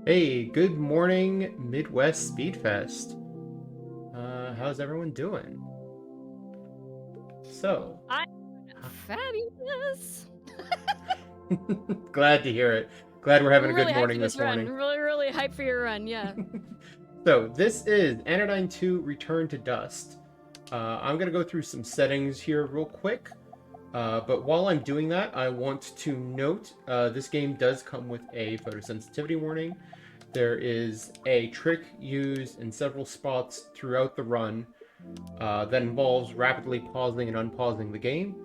Hey, good morning, Midwest Speedfest. How's everyone doing? So, I'm fabulous. glad to hear it. Glad we're having a good Really hyped morning for this this run. morning. Really hyped for your run. Yeah. So, this is Anodyne 2 Return to Dust. I'm going to go through some settings here real quick. But while I'm doing that, I want to note this game does come with a photosensitivity warning. There is a trick used in several spots throughout the run that involves rapidly pausing and unpausing the game.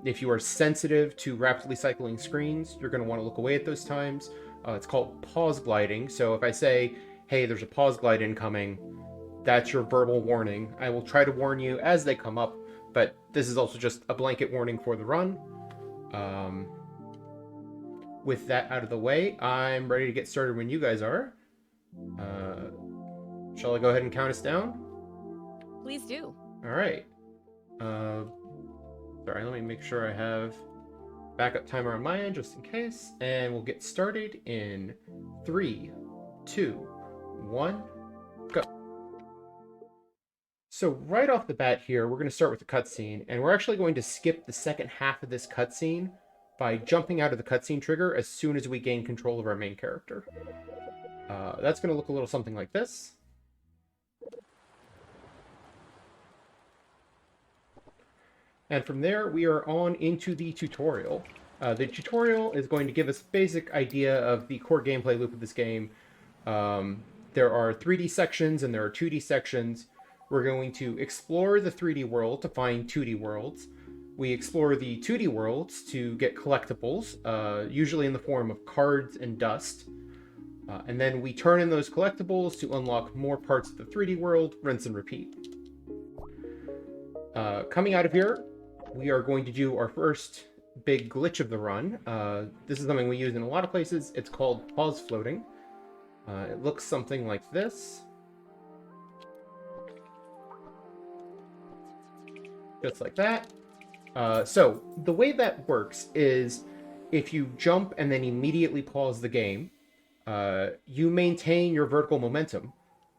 If you are sensitive to rapidly cycling screens, you're going to want to look away at those times. It's called pause gliding. So if I say, hey, there's a pause glide incoming, that's your verbal warning. I will try to warn you as they come up, but this is also just a blanket warning for the run. Um, with that out of the way, I'm ready to get started when you guys are. Uh, shall I go ahead and count us down? Please do. All right. Uh, Sorry, let me make sure I have backup timer on my end just in case. And we'll get started in 3, 2, 1, go. So right off the bat here, we're going to start with the cutscene, and we're actually going to skip the second half of this cutscene by jumping out of the cutscene trigger as soon as we gain control of our main character. That's going to look a little something like this. And from there, we are on into the tutorial. The tutorial is going to give us a basic idea of the core gameplay loop of this game. There are 3D sections and there are 2D sections. We're going to explore the 3D world to find 2D worlds. We explore the 2D worlds to get collectibles, usually in the form of cards and dust. And then we turn in those collectibles to unlock more parts of the 3D world, rinse and repeat. Coming out of here, we are going to do our first big glitch of the run. This is something we use in a lot of places. It's called pause floating. It looks something like this. Just like that. So the way that works is if you jump and then immediately pause the game, you maintain your vertical momentum,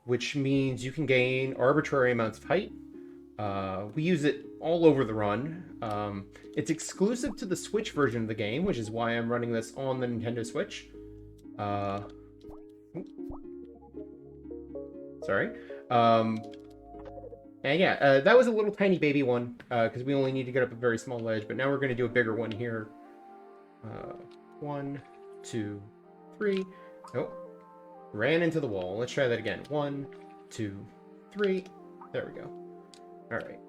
which means you can gain arbitrary amounts of height. We use it all over the run. It's exclusive to the Switch version of the game, which is why I'm running this on the Nintendo Switch. Sorry. And yeah, that was a little tiny baby one, because we only need to get up a very small ledge, but now we're going to do a bigger one here. 1, 2, 3. Oh, ran into the wall. Let's try that again. 1, 2, 3. There we go. All right.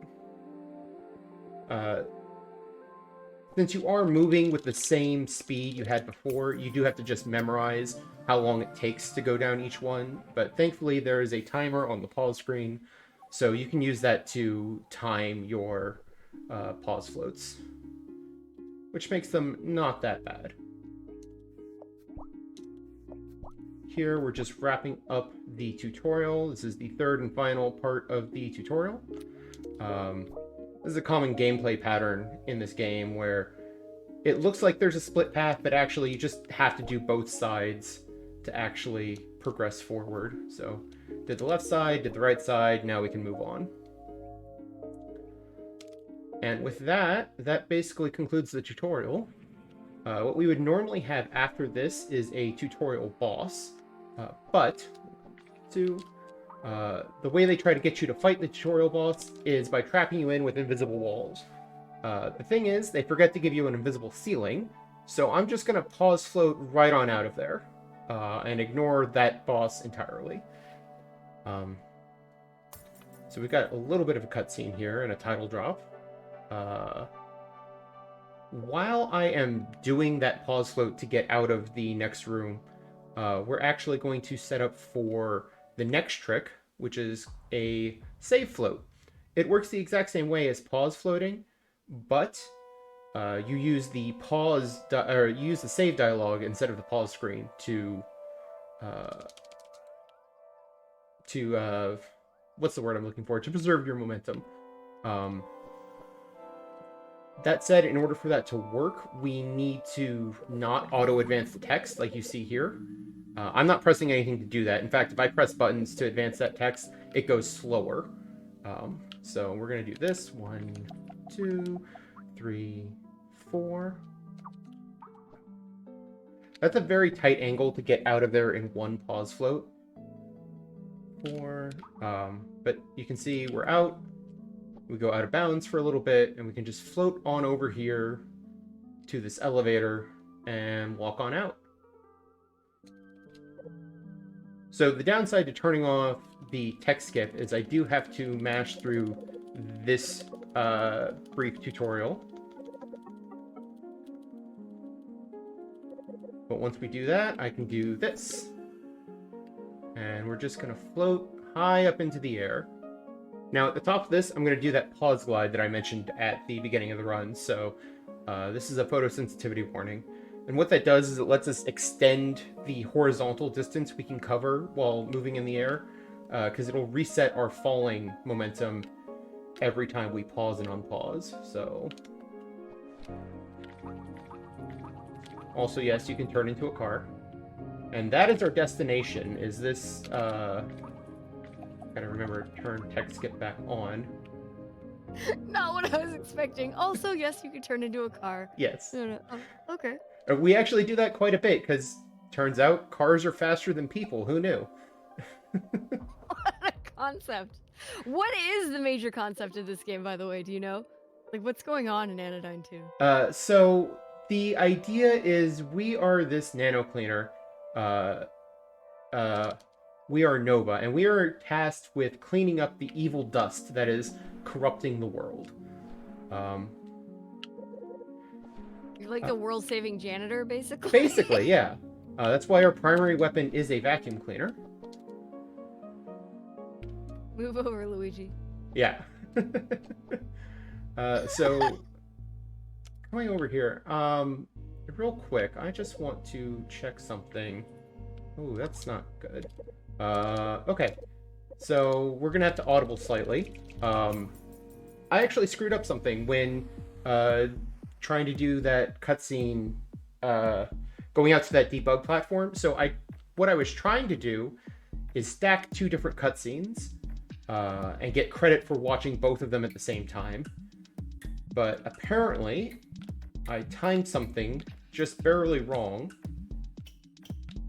Since you are moving with the same speed you had before, you do have to just memorize how long it takes to go down each one. But thankfully, there is a timer on the pause screen, so you can use that to time your pause floats, which makes them not that bad. Here, we're just wrapping up the tutorial. This is the third and final part of the tutorial. This is a common gameplay pattern in this game where it looks like there's a split path, but actually you just have to do both sides to actually progress forward. So did the left side, did the right side, now we can move on. And with that, that basically concludes the tutorial. What we would normally have after this is a tutorial boss, but the way they try to get you to fight the tutorial boss is by trapping you in with invisible walls. The thing is, they forget to give you an invisible ceiling, so I'm just going to pause float right on out of there and ignore that boss entirely. So we've got a little bit of a cutscene here and a title drop. While I am doing that pause float to get out of the next room, we're actually going to set up for the next trick, which is a save float. It works the exact same way as pause floating, but you use the save dialog instead of the pause screen to what's the word I'm looking for? To preserve your momentum. That said, in order for that to work, we need to not auto-advance the text like you see here. I'm not pressing anything to do that. In fact, if I press buttons to advance that text, it goes slower. So we're going to do this. 1, 2, 3, 4. That's a very tight angle to get out of there in one pause float. 4. But you can see we're out. We go out of bounds for a little bit, and we can just float on over here to this elevator and walk on out. So the downside to turning off the text skip is I do have to mash through this brief tutorial. But once we do that, I can do this. And we're just going to float high up into the air. Now at the top of this, I'm going to do that pause glide that I mentioned at the beginning of the run. So this is a photosensitivity warning. And what that does is it lets us extend the horizontal distance we can cover while moving in the air, because it'll reset our falling momentum every time we pause and unpause. So also, yes, you can turn into a car. And that is our destination. Is this gotta remember to turn text skip back on. Not what I was expecting. Also, yes, you could turn into a car. Yes. No. Oh, okay. We actually do that quite a bit, because turns out cars are faster than people. Who knew? What a concept. What is the major concept of this game, by the way? Do you know? Like, what's going on in Anodyne 2? So the idea is we are this nano cleaner. We are Nova, and we are tasked with cleaning up the evil dust that is corrupting the world. You're like the world-saving janitor, basically? Basically, yeah. That's why our primary weapon is a vacuum cleaner. Move over, Luigi. Yeah. So, coming over here, real quick, I just want to check something. Oh, that's not good. Okay. So, we're gonna have to audible slightly. I actually screwed up something when trying to do that cutscene, going out to that debug platform. So what I was trying to do is stack 2 different cutscenes and get credit for watching both of them at the same time. But apparently, I timed something just barely wrong,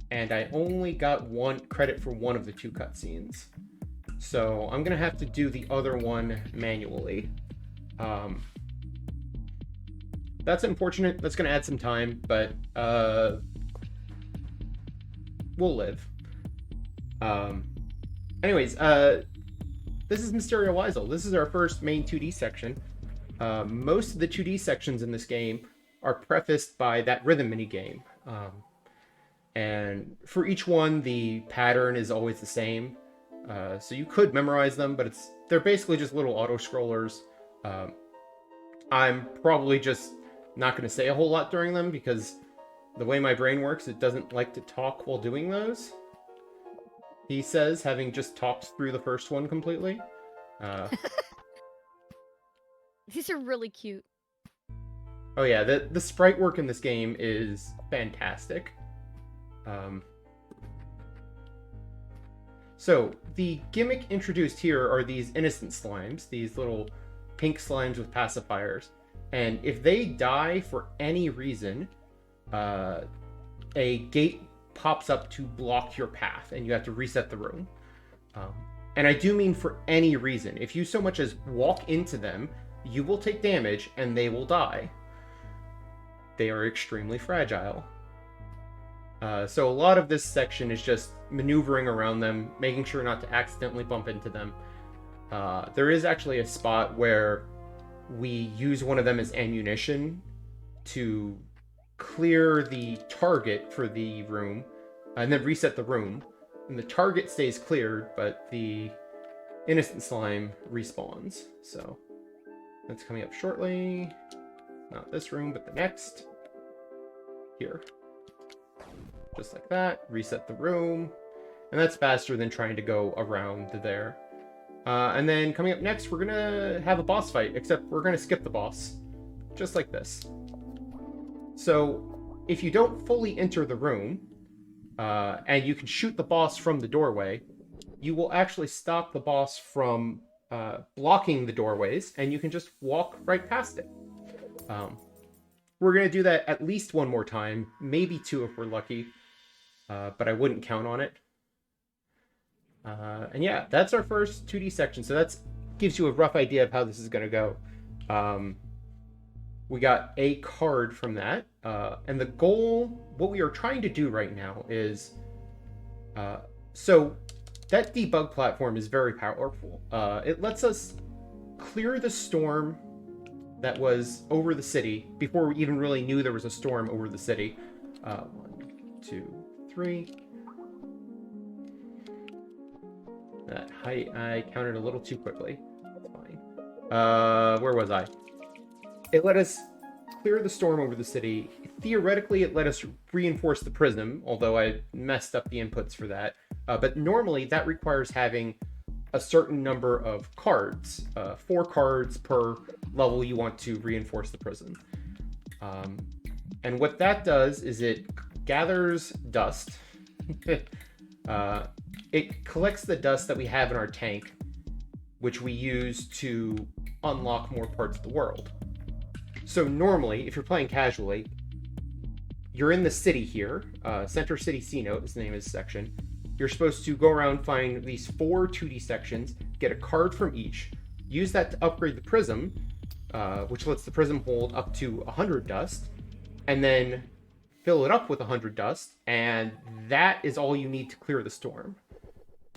and I only got credit for one of the 2 cutscenes. So I'm gonna have to do the other one manually. That's unfortunate. That's gonna add some time, but we'll live. Anyways, this is Mysterio Weisel. This is our first main 2D section. Most of the 2D sections in this game are prefaced by that rhythm minigame. And for each one, the pattern is always the same. So you could memorize them, but they're basically just little auto-scrollers. I'm probably just not going to say a whole lot during them, because the way my brain works, it doesn't like to talk while doing those. He says, having just talked through the first one completely. These are really cute. Oh yeah, the sprite work in this game is fantastic. So, the gimmick introduced here are these innocent slimes, these little pink slimes with pacifiers. And if they die for any reason, a gate pops up to block your path, and you have to reset the room. And I do mean for any reason. If you so much as walk into them, you will take damage, and they will die. They are extremely fragile. So a lot of this section is just maneuvering around them, making sure not to accidentally bump into them. There is actually a spot where we use one of them as ammunition to clear the target for the room, and then reset the room. And the target stays cleared, but the innocent slime respawns. So that's coming up shortly. Not this room, but the next. Here. Just like that. Reset the room. And that's faster than trying to go around there. And then coming up next, we're going to have a boss fight, except we're going to skip the boss. Just like this. So, if you don't fully enter the room, and you can shoot the boss from the doorway, you will actually stop the boss from blocking the doorways, and you can just walk right past it. We're going to do that at least one more time, maybe two if we're lucky, but I wouldn't count on it. And yeah, that's our first 2D section, so that gives you a rough idea of how this is going to go. We got a card from that, and the goal, what we are trying to do right now is, so that debug platform is very powerful. It lets us clear the storm that was over the city before we even really knew there was a storm over the city. 1, 2, 3. That height, I counted a little too quickly. That's fine. Where was I? It let us clear the storm over the city. Theoretically, it let us reinforce the prism, although I messed up the inputs for that. But normally, that requires having a certain number of cards. 4 cards per level you want to reinforce the prism. And what that does is it gathers dust. It collects the dust that we have in our tank, which we use to unlock more parts of the world. So normally, if you're playing casually, you're in the city here. Center City C-Note is the name of this section. You're supposed to go around, find these 4 2D sections, get a card from each, use that to upgrade the prism, which lets the prism hold up to 100 dust, and then fill it up with 100 dust, and that is all you need to clear the storm.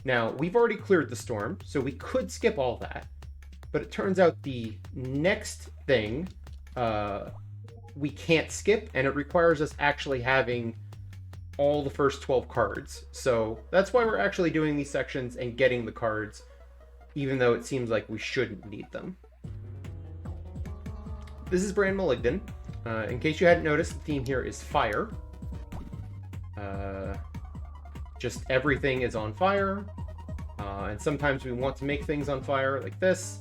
Now, we've already cleared the storm, so we could skip all that, but it turns out the next thing we can't skip, and it requires us actually having all the first 12 cards. So that's why we're actually doing these sections and getting the cards, even though it seems like we shouldn't need them. This is Brand Malignant. In case you hadn't noticed, the theme here is fire. Just everything is on fire. And sometimes we want to make things on fire like this.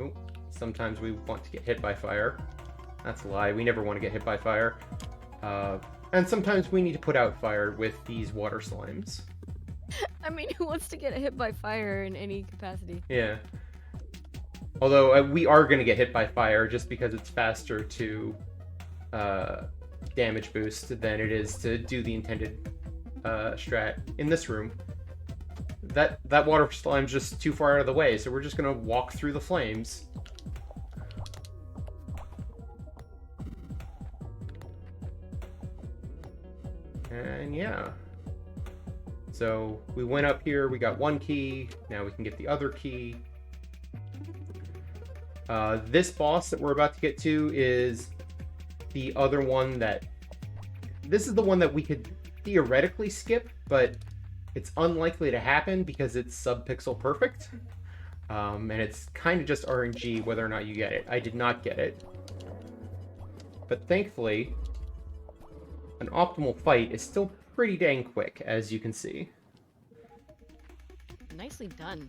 Oh, sometimes we want to get hit by fire. That's a lie. We never want to get hit by fire. And sometimes we need to put out fire with these water slimes. I mean, who wants to get hit by fire in any capacity? Yeah. Although we are going to get hit by fire just because it's faster to damage boost than it is to do the intended strat in this room. That water slime's just too far out of the way, so we're just going to walk through the flames. And yeah. So we went up here, we got 1 key, now we can get the other key. This boss that we're about to get to is the other one that... This is the one that we could theoretically skip, but it's unlikely to happen because it's sub-pixel perfect. And it's kind of just RNG whether or not you get it. I did not get it. But thankfully, an optimal fight is still pretty dang quick, as you can see. Nicely done.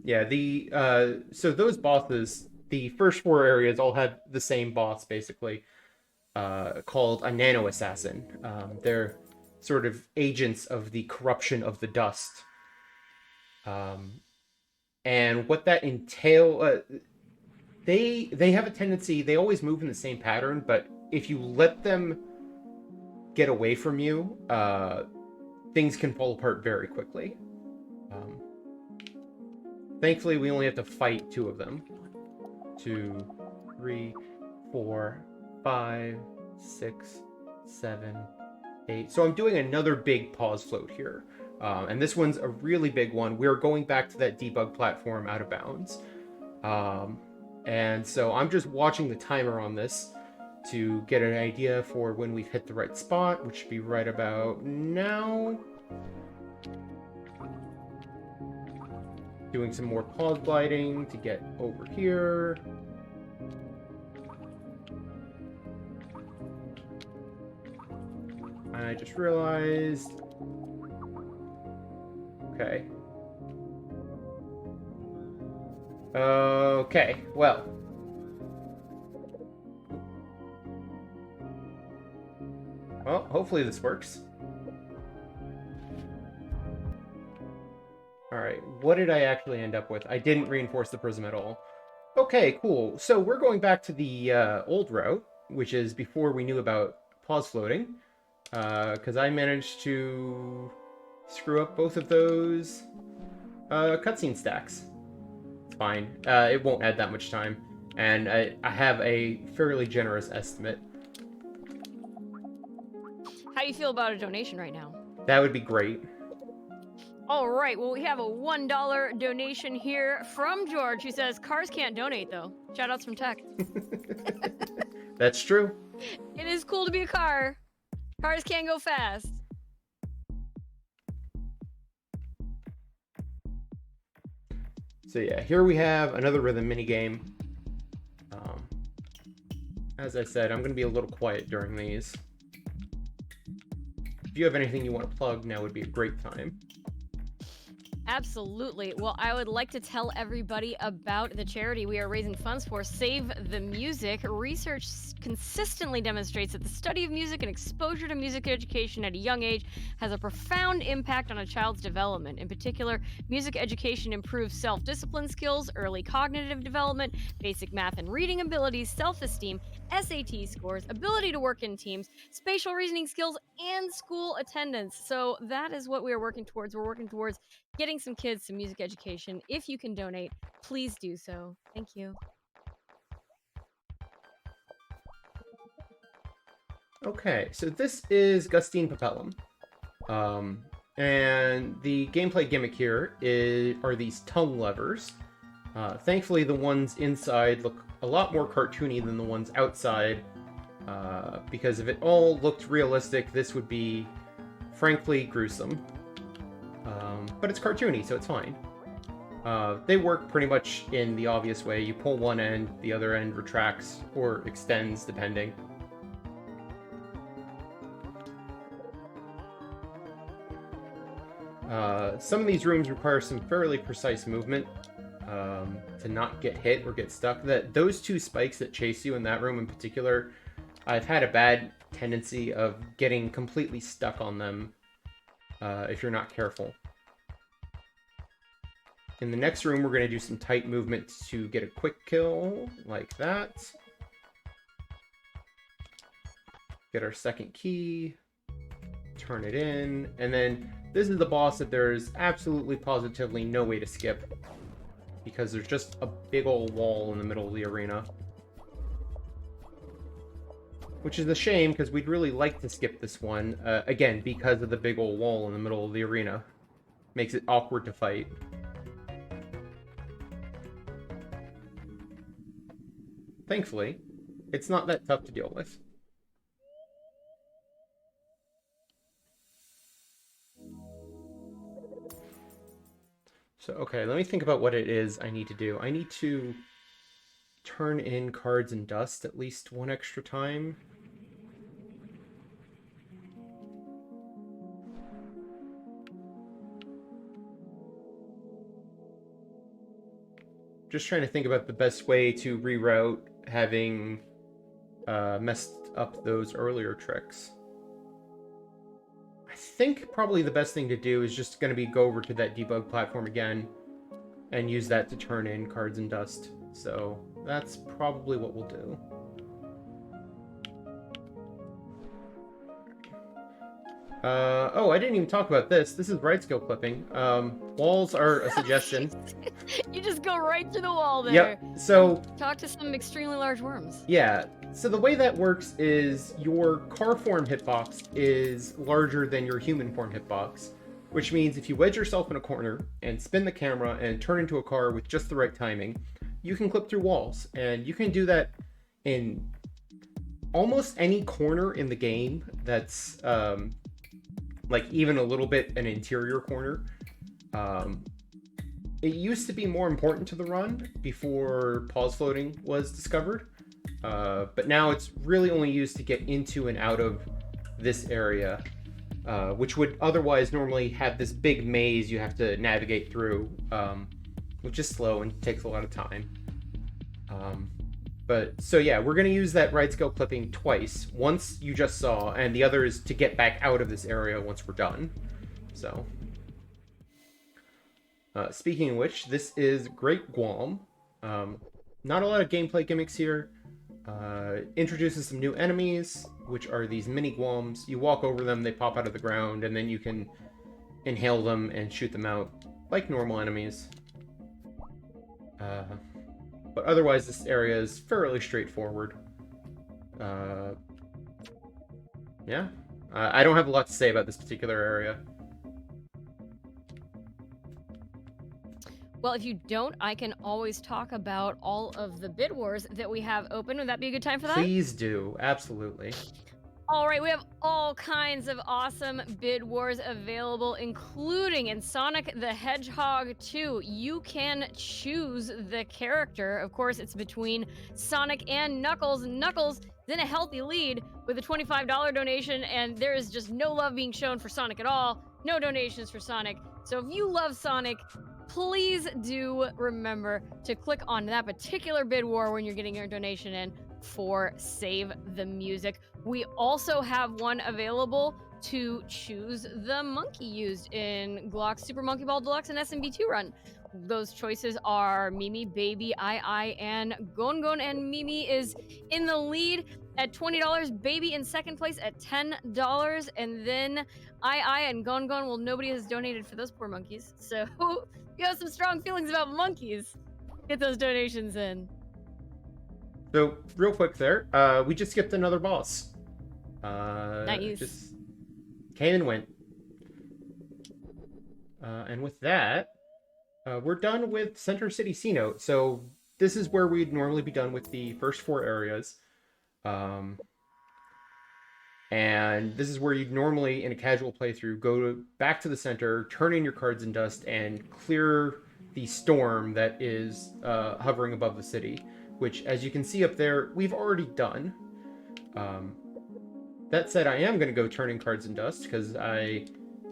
Yeah, so those bosses, the first 4 areas all have the same boss, basically, called a nano assassin. They're sort of agents of the corruption of the dust. And what that entails, they have a tendency, they always move in the same pattern, but if you let them get away from you, things can fall apart very quickly. Thankfully, we only have to fight 2 of them. 2, 3, 4, 5, 6, 7, 8. So I'm doing another big pause float here. And this one's a really big one. We're going back to that debug platform out of bounds. And so I'm just watching the timer on this to get an idea for when we've hit the right spot, which should be right about now. Doing some more pause gliding to get over here. I just realized... Okay. Okay, well. Well, hopefully this works. Alright, what did I actually end up with? I didn't reinforce the prism at all. Okay, cool. So we're going back to the old route, which is before we knew about pause floating. Because I managed to screw up both of those cutscene stacks. It's fine. It won't add that much time. And I have a fairly generous estimate. How do you feel about a donation right now? That would be great. All right, well, we have a $1 donation here from George, who says, cars can't donate, though. Shoutouts from Tech. That's true. It is cool to be a car. Cars can't go fast. So yeah, here we have another rhythm minigame. As I said, I'm going to be a little quiet during these. If you have anything you want to plug, now would be a great time. Absolutely. Well, I would like to tell everybody about the charity we are raising funds for, Save the Music. Research consistently demonstrates that the study of music and exposure to music education at a young age has a profound impact on a child's development. In particular, music education improves self-discipline skills, early cognitive development, basic math and reading abilities, self-esteem, SAT scores, ability to work in teams, spatial reasoning skills, and school attendance. So that is what we are working towards. We're working towards getting some kids some music education. If you can donate, please do so. Thank you. Okay, so this is Gustine Papellum. And the gameplay gimmick here are these tongue levers. Thankfully, the ones inside look a lot more cartoony than the ones outside, because if it all looked realistic, this would be, frankly, gruesome. But it's cartoony, so it's fine. They work pretty much in the obvious way. You pull one end, the other end retracts or extends, depending. Some of these rooms require some fairly precise movement to not get hit or get stuck. Those two spikes that chase you in that room in particular, I've had a bad tendency of getting completely stuck on them if you're not careful. In the next room, we're going to do some tight movement to get a quick kill, like that. Get our second key, turn it in, and then this is the boss that there's absolutely positively no way to skip, because there's just a big old wall in the middle of the arena. Which is a shame, because we'd really like to skip this one, again, because of the big old wall in the middle of the arena. Makes it awkward to fight. Thankfully, it's not that tough to deal with. So, okay, let me think about what it is I need to do. I need to turn in cards and dust at least one extra time. Just trying to think about the best way to reroute having messed up those earlier tricks. I think probably the best thing to do is just going to be go over to that debug platform again and use that to turn in cards and dust. So that's probably what we'll do. Oh, I didn't even talk about this. This is right skill clipping. Walls are a suggestion. You just go right through the wall there. Yep, so... Talk to some extremely large worms. Yeah, so the way that works is your car form hitbox is larger than your human form hitbox, which means if you wedge yourself in a corner and spin the camera and turn into a car with just the right timing, you can clip through walls. And you can do that in almost any corner in the game that's... like even a little bit an interior corner. It used to be more important to the run before pause floating was discovered, but now it's really only used to get into and out of this area, which would otherwise normally have this big maze you have to navigate through, which is slow and takes a lot of time. But, so yeah, we're going to use that right skill clipping twice. Once you just saw, and the other is to get back out of this area once we're done. So, speaking of which, this is Great Guam. Not a lot of gameplay gimmicks here. Introduces some new enemies, which are these mini Guams. You walk over them, they pop out of the ground, and then you can inhale them and shoot them out like normal enemies. But otherwise, this area is fairly straightforward. Yeah. I don't have a lot to say about this particular area. Well, if you don't, I can always talk about all of the bid wars that we have open. Would that be a good time for that? Please do. Absolutely. All right, we have all kinds of awesome bid wars available, including in Sonic the Hedgehog 2. You can choose the character. Of course, it's between Sonic and Knuckles. Knuckles is in a healthy lead with a $25 donation, and there is just no love being shown for Sonic at all. No donations for Sonic. So if you love Sonic, please do remember to click on that particular bid war when you're getting your donation in for Save the Music. We also have one available to choose the monkey used in Glock's Super Monkey Ball Deluxe and SMB2 run. Those choices are Mimi, Baby, I, and Gon, and Mimi is in the lead at $20, Baby in second place at $10, and then I and Gon, well, nobody has donated for those poor monkeys, so you have some strong feelings about monkeys. Get those donations in. So, real quick there, we just skipped another boss. Nice. Just came and went. And with that, we're done with Center City C-Note. So, this is where we'd normally be done with the first 4 areas. And this is where you'd normally, in a casual playthrough, back to the center, turn in your cards in dust, and clear the storm that is hovering above the city. Which, as you can see up there, we've already done. That said, I am going to go turn in cards in dust, because I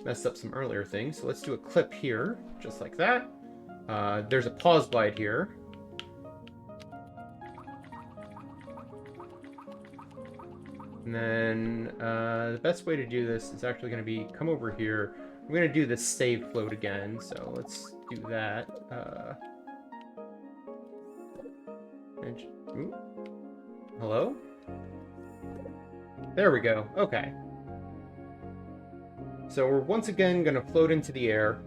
messed up some earlier things. So let's do a clip here, just like that. There's a pause glide here. And then the best way to do this is actually going to be come over here. I'm going to do this save float again, so let's do that. Ooh. Hello? There we go. Okay. So we're once again going to float into the air.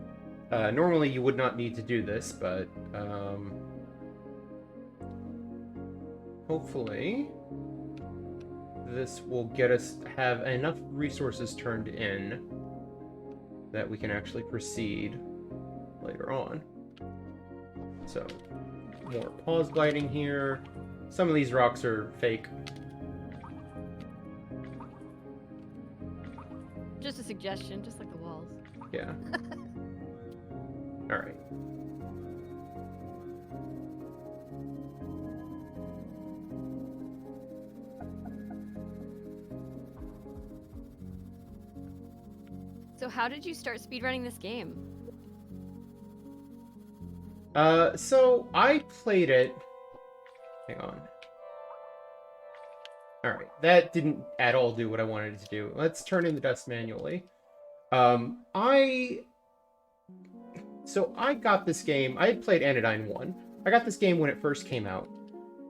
Normally you would not need to do this, but hopefully this will get us have enough resources turned in that we can actually proceed later on. So, more pause gliding here. Some of these rocks are fake. Just a suggestion, just like the walls. Yeah. Alright. So how did you start speedrunning this game? So I played it... Hang on. Alright, that didn't at all do what I wanted it to do. Let's turn in the dust manually. I got this game... I had played Anodyne 1. I got this game when it first came out.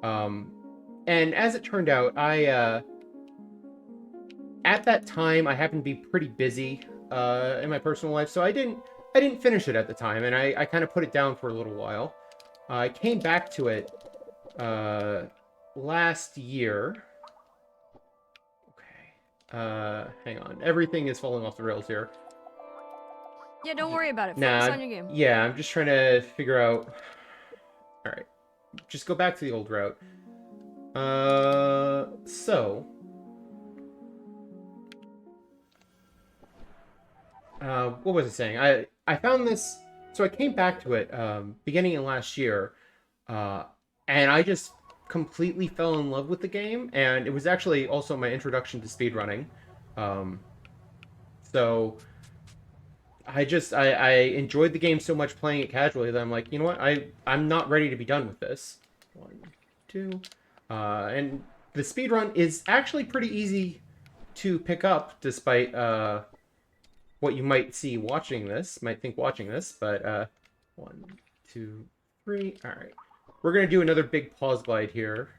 And as it turned out, at that time, I happened to be pretty busy in my personal life, so I didn't finish it at the time, and I kind of put it down for a little while. I came back to it last year. Okay. Hang on. Everything is falling off the rails here. Yeah, don't worry about it. Nah, Focus on your game. yeah, I'm just trying to figure out... Alright. Just go back to the old route. So... what was I saying? I found this... So I came back to it beginning of last year, and I just completely fell in love with the game, and it was actually also my introduction to speedrunning. So I enjoyed the game so much playing it casually that I'm like, you know what? I'm not ready to be done with this. 1, 2. And the speedrun is actually pretty easy to pick up, despite what you might see watching this, might think watching this, but 1, 2, 3. All right. We're going to do another big pause glide here.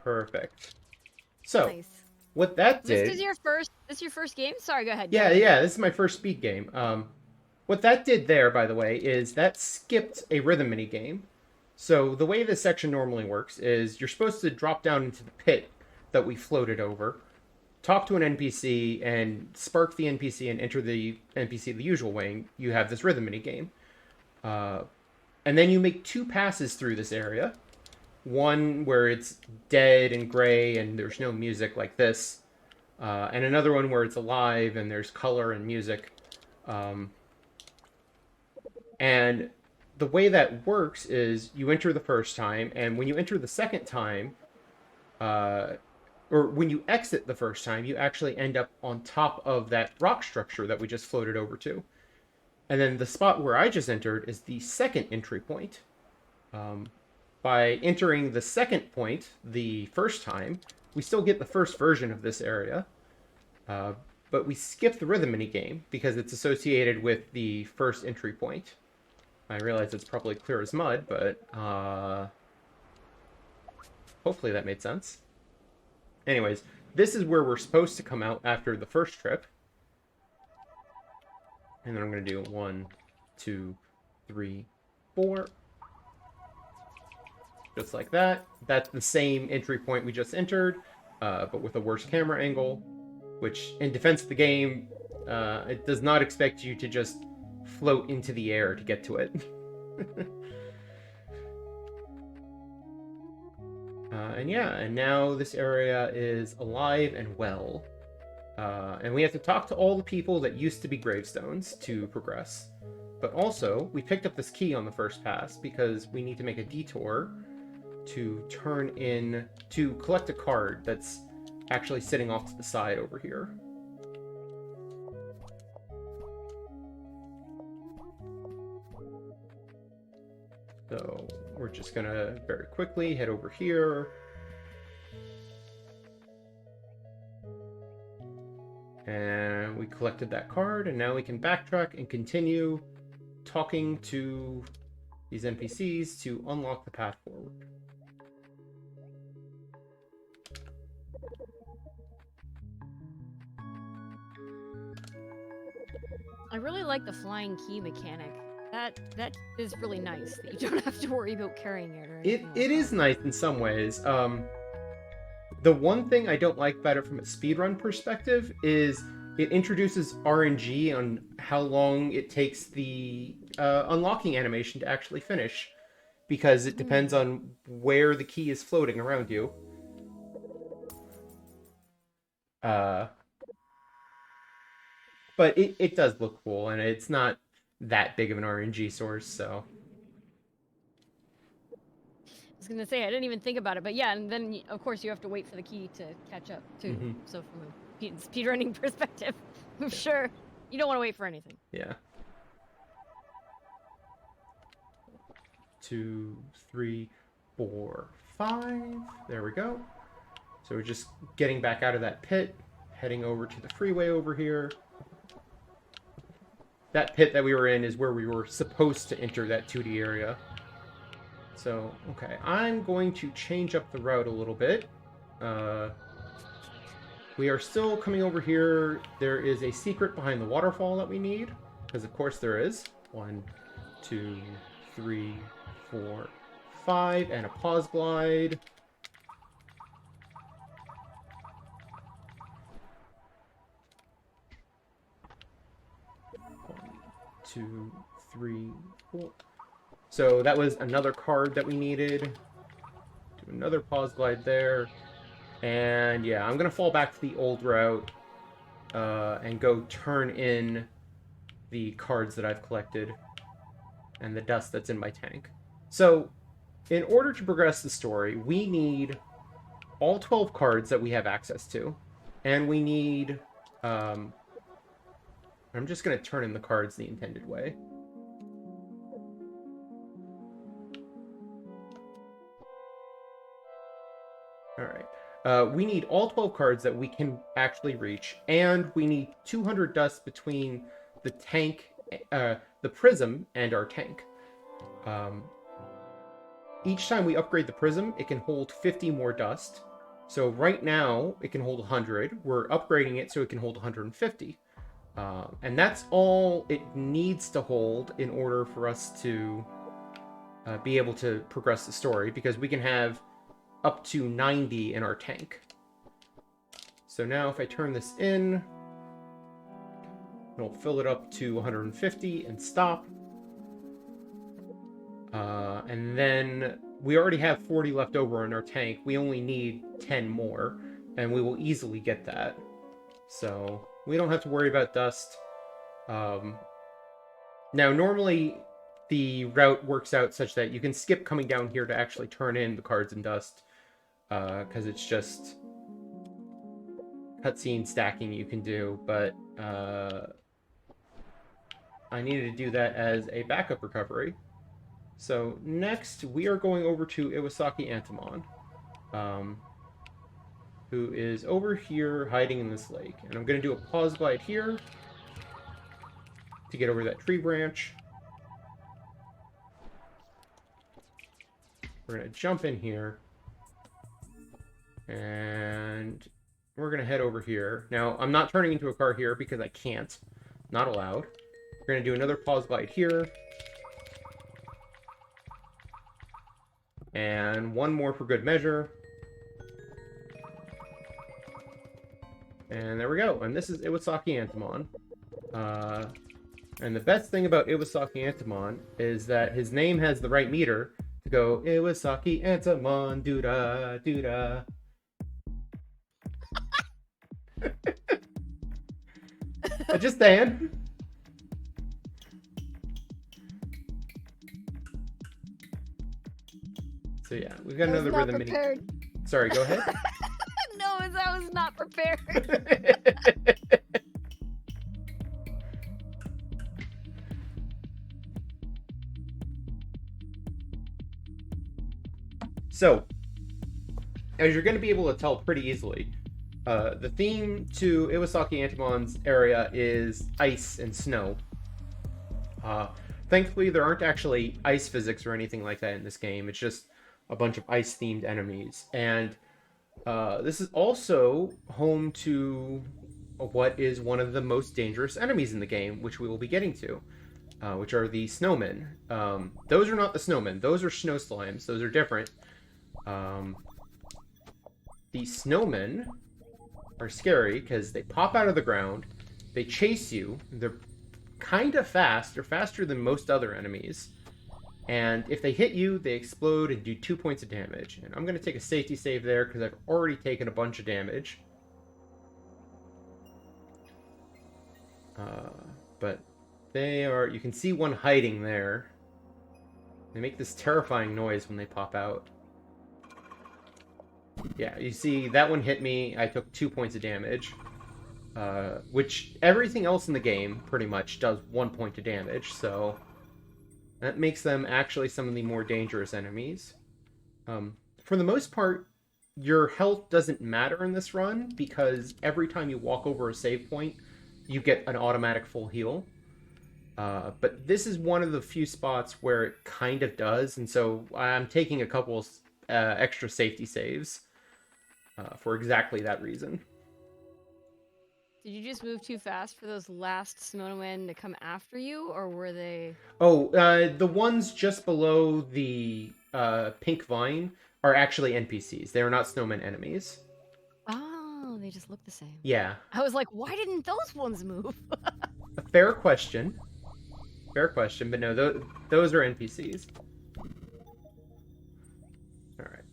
Perfect. So, Nice. what that did... This is your first game? Sorry, go ahead. Yeah, yeah, this is my first speed game. What that did there, by the way, is that skipped a rhythm mini game. So the way this section normally works is you're supposed to drop down into the pit that we floated over, talk to an NPC, and spark the NPC and enter the NPC the usual way, and you have this rhythm mini game. And then you make 2 passes through this area. One where it's dead and gray and there's no music like this. And another one where it's alive and there's color and music. And the way that works is you enter the first time, and when you enter the second time, or when you exit the first time, you actually end up on top of that rock structure that we just floated over to. And then the spot where I just entered is the second entry point. By entering the second point the first time, we still get the first version of this area. But we skip the rhythm mini game because it's associated with the first entry point. I realize it's probably clear as mud, but hopefully that made sense. Anyways, this is where we're supposed to come out after the first trip. And then I'm going to do 1, 2, 3, 4. Just like that. That's the same entry point we just entered, but with a worse camera angle, which, in defense of the game, it does not expect you to just float into the air to get to it. And yeah, and now this area is alive and well. And we have to talk to all the people that used to be gravestones to progress. But also, we picked up this key on the first pass because we need to make a detour to turn in, to collect a card that's actually sitting off to the side over here. So we're just gonna very quickly head over here. And we collected that card, and now we can backtrack and continue talking to these NPCs to unlock the path forward. I really like the flying key mechanic. That is really nice that you don't have to worry about carrying it or anything. It is nice in some ways. The one thing I don't like about it from a speedrun perspective is it introduces RNG on how long it takes the unlocking animation to actually finish, because it depends on where the key is floating around you. But it does look cool, and it's not that big of an RNG source, so... I was gonna say, I didn't even think about it, but yeah, and then, of course, you have to wait for the key to catch up, too. Mm-hmm. So from a speedrunning perspective, I'm sure you don't want to wait for anything. Yeah. 2, 3, 4, 5. There we go. So we're just getting back out of that pit, heading over to the freeway over here. That pit that we were in is where we were supposed to enter that 2D area. So, okay, I'm going to change up the route a little bit. We are still coming over here. There is a secret behind the waterfall that we need, because of course there is. 1, 2, 3, 4, 5, and a pause glide. Two, 3, 4. So that was another card that we needed. Do another pause glide there. And yeah, I'm going to fall back to the old route and go turn in the cards that I've collected and the dust that's in my tank. So in order to progress the story, we need all 12 cards that we have access to. And we need I'm just going to turn in the cards the intended way. Alright. We need all 12 cards that we can actually reach, and we need 200 dust between the tank, the prism, and our tank. Each time we upgrade the prism, it can hold 50 more dust. So right now, it can hold 100. We're upgrading it so it can hold 150. And that's all it needs to hold in order for us to be able to progress the story, because we can have up to 90 in our tank. So now if I turn this in, it'll fill it up to 150 and stop. And then we already have 40 left over in our tank. We only need 10 more, and we will easily get that. So we don't have to worry about dust. Now, normally the route works out such that you can skip coming down here to actually turn in the cards and dust, because it's just cutscene stacking you can do, but I needed to do that as a backup recovery. So next, we are going over to Iwasaki Antamon, who is over here hiding in this lake. And I'm going to do a pause glide here to get over that tree branch. We're going to jump in here, and we're going to head over here. Now, I'm not turning into a car here because I can't. Not allowed. We're going to do another pause glide here. And one more for good measure. And there we go. And this is Iwasaki Antamon. And the best thing about Iwasaki Antamon is that his name has the right meter to go, Iwasaki Antamon, doo-da, doo-da. Just saying. So yeah, we've got another rhythm mini. Sorry, go ahead. No, I was not prepared. So, as you're going to be able to tell pretty easily, the theme to Iwasaki Antamon's area is ice and snow. Thankfully, there aren't actually ice physics or anything like that in this game. It's just a bunch of ice-themed enemies. And this is also home to what is one of the most dangerous enemies in the game, which we will be getting to, which are the snowmen. Those are not the snowmen. Those are snow slimes. Those are different. The snowmen are scary because they pop out of the ground, they chase you, they're kind of fast, they're faster than most other enemies, and if they hit you, they explode and do 2 points of damage. And I'm going to take a safety save there because I've already taken a bunch of damage. But they are, you can see one hiding there. They make this terrifying noise when they pop out. Yeah, you see, that one hit me, I took 2 points of damage. Which everything else in the game, pretty much, does 1 point of damage, so that makes them actually some of the more dangerous enemies. For the most part, your health doesn't matter in this run, because every time you walk over a save point, you get an automatic full heal. But this is one of the few spots where it kind of does, and so I'm taking a couple extra safety saves for exactly that reason. Did you just move too fast for those last snowmen to come after you, or were they... Oh, the ones just below the pink vine are actually NPCs. They are not snowmen enemies. Oh, they just look the same. Yeah. I was like, why didn't those ones move? A fair question. Fair question, but no, those are NPCs. Alright.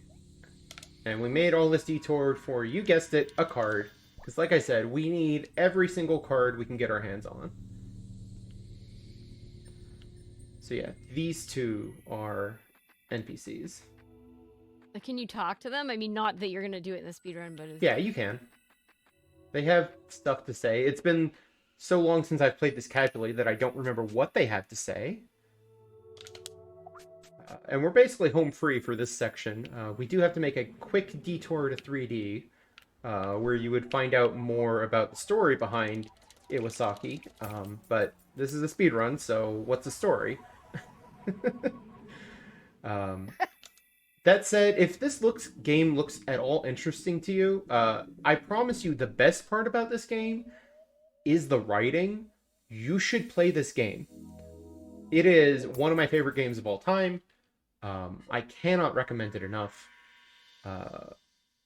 And we made all this detour for, you guessed it, a card. Because like I said, we need every single card we can get our hands on. So yeah, these two are NPCs. Can you talk to them? I mean, not that you're going to do it in the speedrun, but... Yeah, you can. They have stuff to say. It's been so long since I've played this casually that I don't remember what they had to say. And we're basically home free for this section. We do have to make a quick detour to 3D, where you would find out more about the story behind Iwasaki. But this is a speedrun, so what's the story? That said, if this game looks at all interesting to you, I promise you the best part about this game is the writing. You should play this game. It is one of my favorite games of all time. I cannot recommend it enough.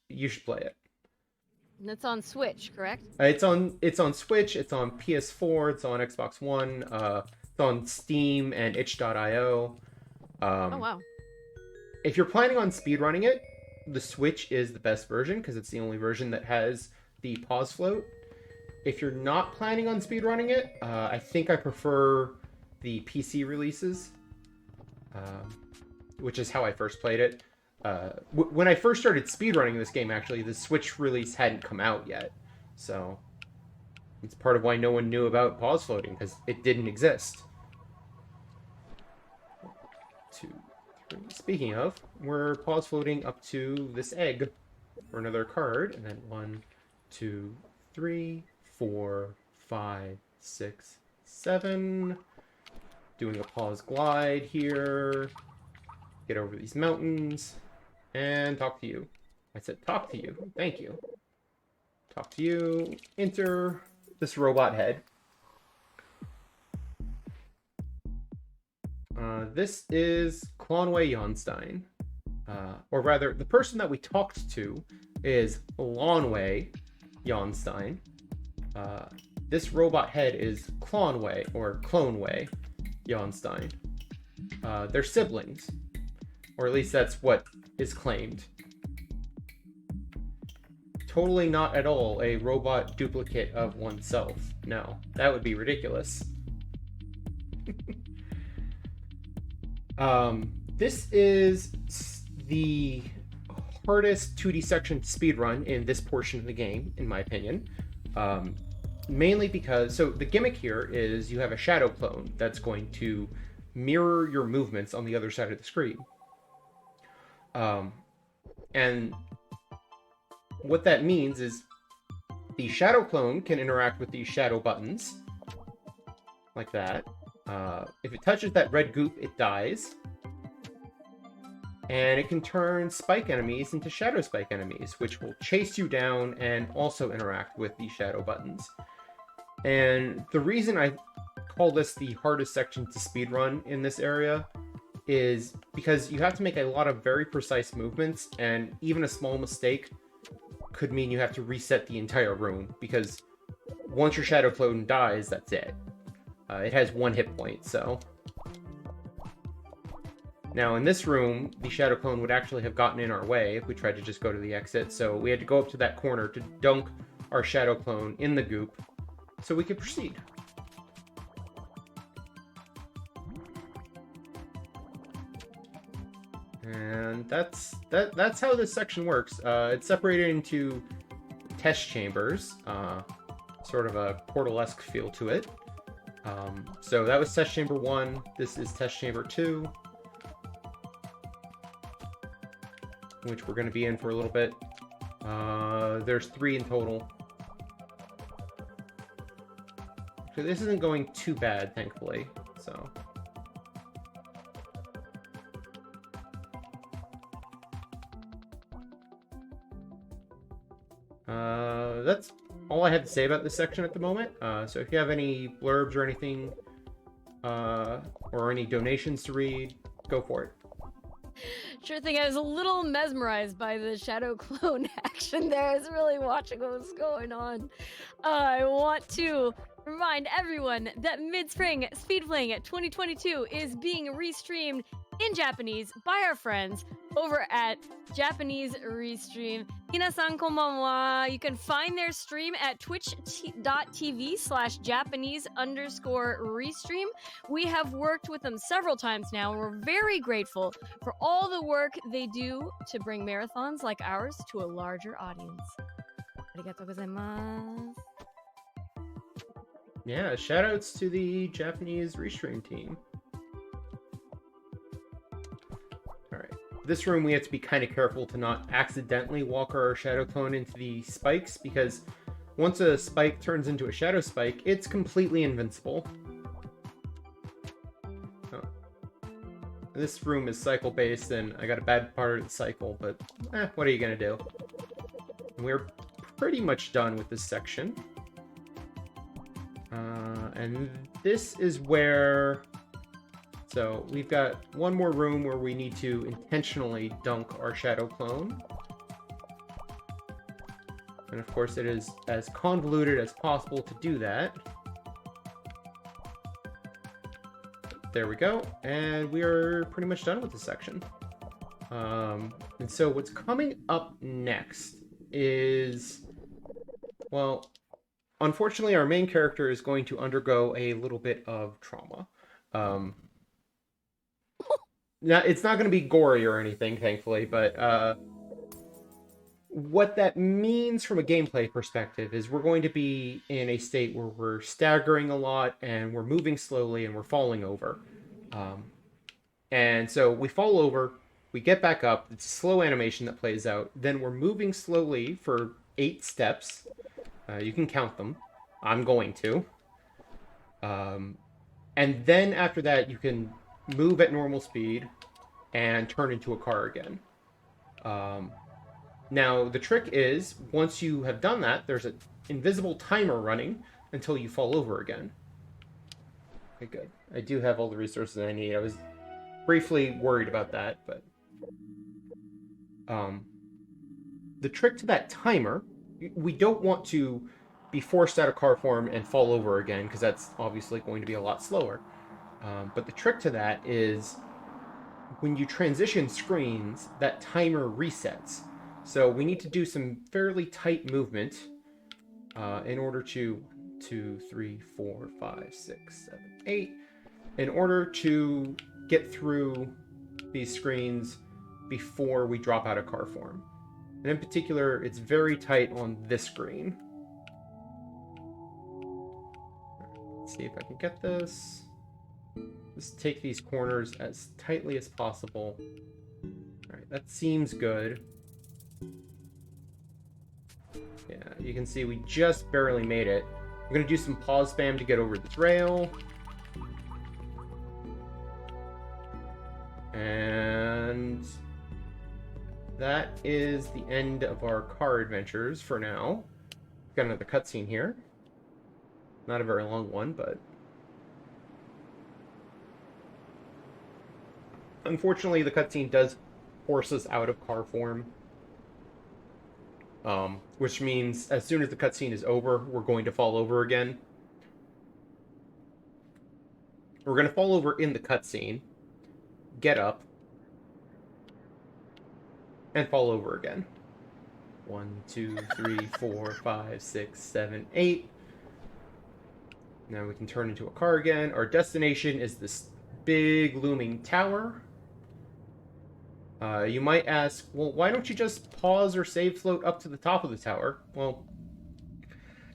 You should play it. And it's on Switch, correct? It's on Switch, it's on PS4, it's on Xbox One, it's on Steam and itch.io. Oh, wow. If you're planning on speedrunning it, the Switch is the best version because it's the only version that has the pause float. If you're not planning on speedrunning it, I think I prefer the PC releases, which is how I first played it. When I first started speedrunning this game, actually, the Switch release hadn't come out yet. So it's part of why no one knew about pause floating, because it didn't exist. 1, 2, 3. Speaking of, we're pause floating up to this egg for another card, and then 1, 2, 3, 4, 5, 6, 7. Doing a pause glide here. Get over these mountains. And talk to you. I said talk to you. Thank you. Talk to you. Enter this robot head. This is Clonway Jonstein. Or rather, the person that we talked to is Lonway Jonstein. This robot head is Clonway, or Cloneway Jonstein. They're siblings. Or at least that's what is claimed. Totally not at all a robot duplicate of oneself. No, that would be ridiculous. This is the hardest 2D section speedrun in this portion of the game, in my opinion. Mainly because, so the gimmick here is you have a shadow clone that's going to mirror your movements on the other side of the screen. And what that means is the shadow clone can interact with these shadow buttons, like that. If it touches that red goop, it dies. And it can turn spike enemies into shadow spike enemies, which will chase you down and also interact with these shadow buttons. And the reason I call this the hardest section to speedrun in this area is because you have to make a lot of very precise movements, and even a small mistake could mean you have to reset the entire room, because once your shadow clone dies, that's it. It has 1 hit point, so... Now, in this room, the shadow clone would actually have gotten in our way if we tried to just go to the exit, so we had to go up to that corner to dunk our shadow clone in the goop so we could proceed. And that's how this section works. It's separated into test chambers, sort of a Portal-esque feel to it. So that was test chamber 1. This is test chamber 2, which we're going to be in for a little bit. There's 3 in total. So this isn't going too bad, thankfully. So. That's all I have to say about this section at the moment. So if you have any blurbs or anything, or any donations to read, go for it. Sure thing. I was a little mesmerized by the shadow clone action there. I was really watching what was going on. I want to remind everyone that Mid-Spring Speedfling 2022 is being restreamed in Japanese by our friends over at Japanese Restream. Minasan konbanwa. You can find their stream at twitch.tv/Japanese_restream. We have worked with them several times now, and we're very grateful for all the work they do to bring marathons like ours to a larger audience. Arigatou gozaimasu. Yeah, shoutouts to the Japanese restream team. Alright. This room we have to be kind of careful to not accidentally walk our shadow clone into the spikes, because once a spike turns into a shadow spike, it's completely invincible. Oh. This room is cycle based and I got a bad part of the cycle, but what are you gonna do? We're pretty much done with this section. And this is where... So we've got one more room where we need to intentionally dunk our shadow clone. And of course it is as convoluted as possible to do that. There we go. And we are pretty much done with this section. And so what's coming up next is... Well, unfortunately our main character is going to undergo a little bit of trauma. Now, it's not going to be gory or anything, thankfully, but what that means from a gameplay perspective is we're going to be in a state where we're staggering a lot and we're moving slowly and we're falling over. And so we fall over, we get back up, it's a slow animation that plays out, then we're moving slowly for 8 steps. You can count them. I'm going to. And then after that, you can move at normal speed and turn into a car again. Now, the trick is, once you have done that, there's an invisible timer running until you fall over again. Okay, good. I do have all the resources I need. I was briefly worried about that, but... the trick to that timer, we don't want to be forced out of car form and fall over again, because that's obviously going to be a lot slower. But the trick to that is when you transition screens, that timer resets. So we need to do some fairly tight movement in order to 2, 3, 4, 5, 6, 7, 8. In order to get through these screens before we drop out of car form. And in particular, it's very tight on this screen. Let's see if I can get this. Just take these corners as tightly as possible. Alright, that seems good. Yeah, you can see we just barely made it. I'm going to do some pause spam to get over this rail. And that is the end of our car adventures for now. Got another cutscene here. Not a very long one, but... Unfortunately, the cutscene does force us out of car form. Which means as soon as the cutscene is over, we're going to fall over again. We're going to fall over in the cutscene, get up, and fall over again. 1, 2, 3, 4, 5, 6, 7, 8. Now we can turn into a car again. Our destination is this big looming tower. You might ask, well, why don't you just pause or save float up to the top of the tower? Well,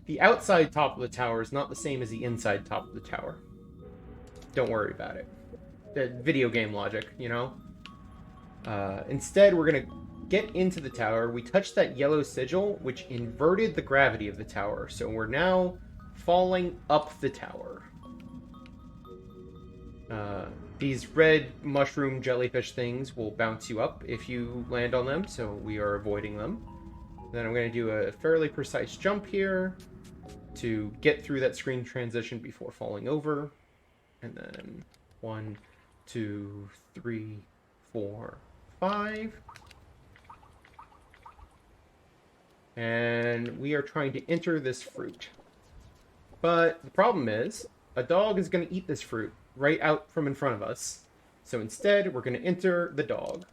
the outside top of the tower is not the same as the inside top of the tower. Don't worry about it. The video game logic, you know? Instead, we're going to get into the tower. We touched that yellow sigil, which inverted the gravity of the tower. So we're now falling up the tower. These red mushroom jellyfish things will bounce you up if you land on them, so we are avoiding them. Then I'm going to do a fairly precise jump here to get through that screen transition before falling over. And then 1, 2, 3, 4, 5. And we are trying to enter this fruit. But the problem is, a dog is going to eat this fruit right out from in front of us. So instead, we're going to enter the dog.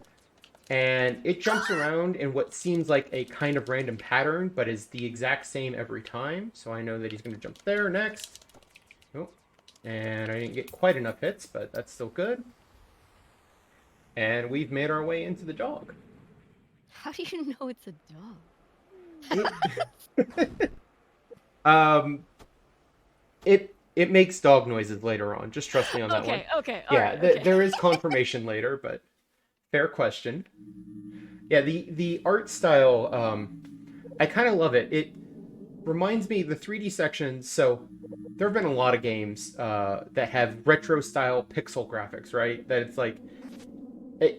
And it jumps around in what seems like a kind of random pattern, but is the exact same every time. So I know that he's going to jump there next. Oh, and I didn't get quite enough hits, but that's still good. And we've made our way into the dog. How do you know it's a dog? It makes dog noises later on. Just trust me on that one. Okay, all Yeah, right, okay. there is confirmation later, but fair question. Yeah, the art style, I kind of love it. It reminds me the 3D sections. So there have been a lot of games that have retro style pixel graphics, right? That it's like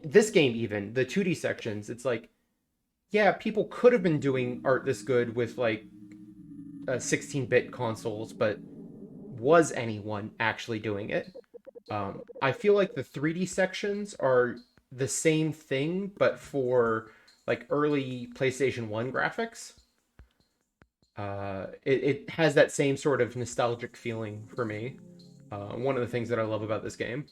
this game even the 2D sections. It's like, yeah, people could have been doing art this good with like 16-bit consoles, but was anyone actually doing it? I feel like the 3D sections are the same thing, but for like early PlayStation 1 graphics. It has that same sort of nostalgic feeling for me. One of the things that I love about this game.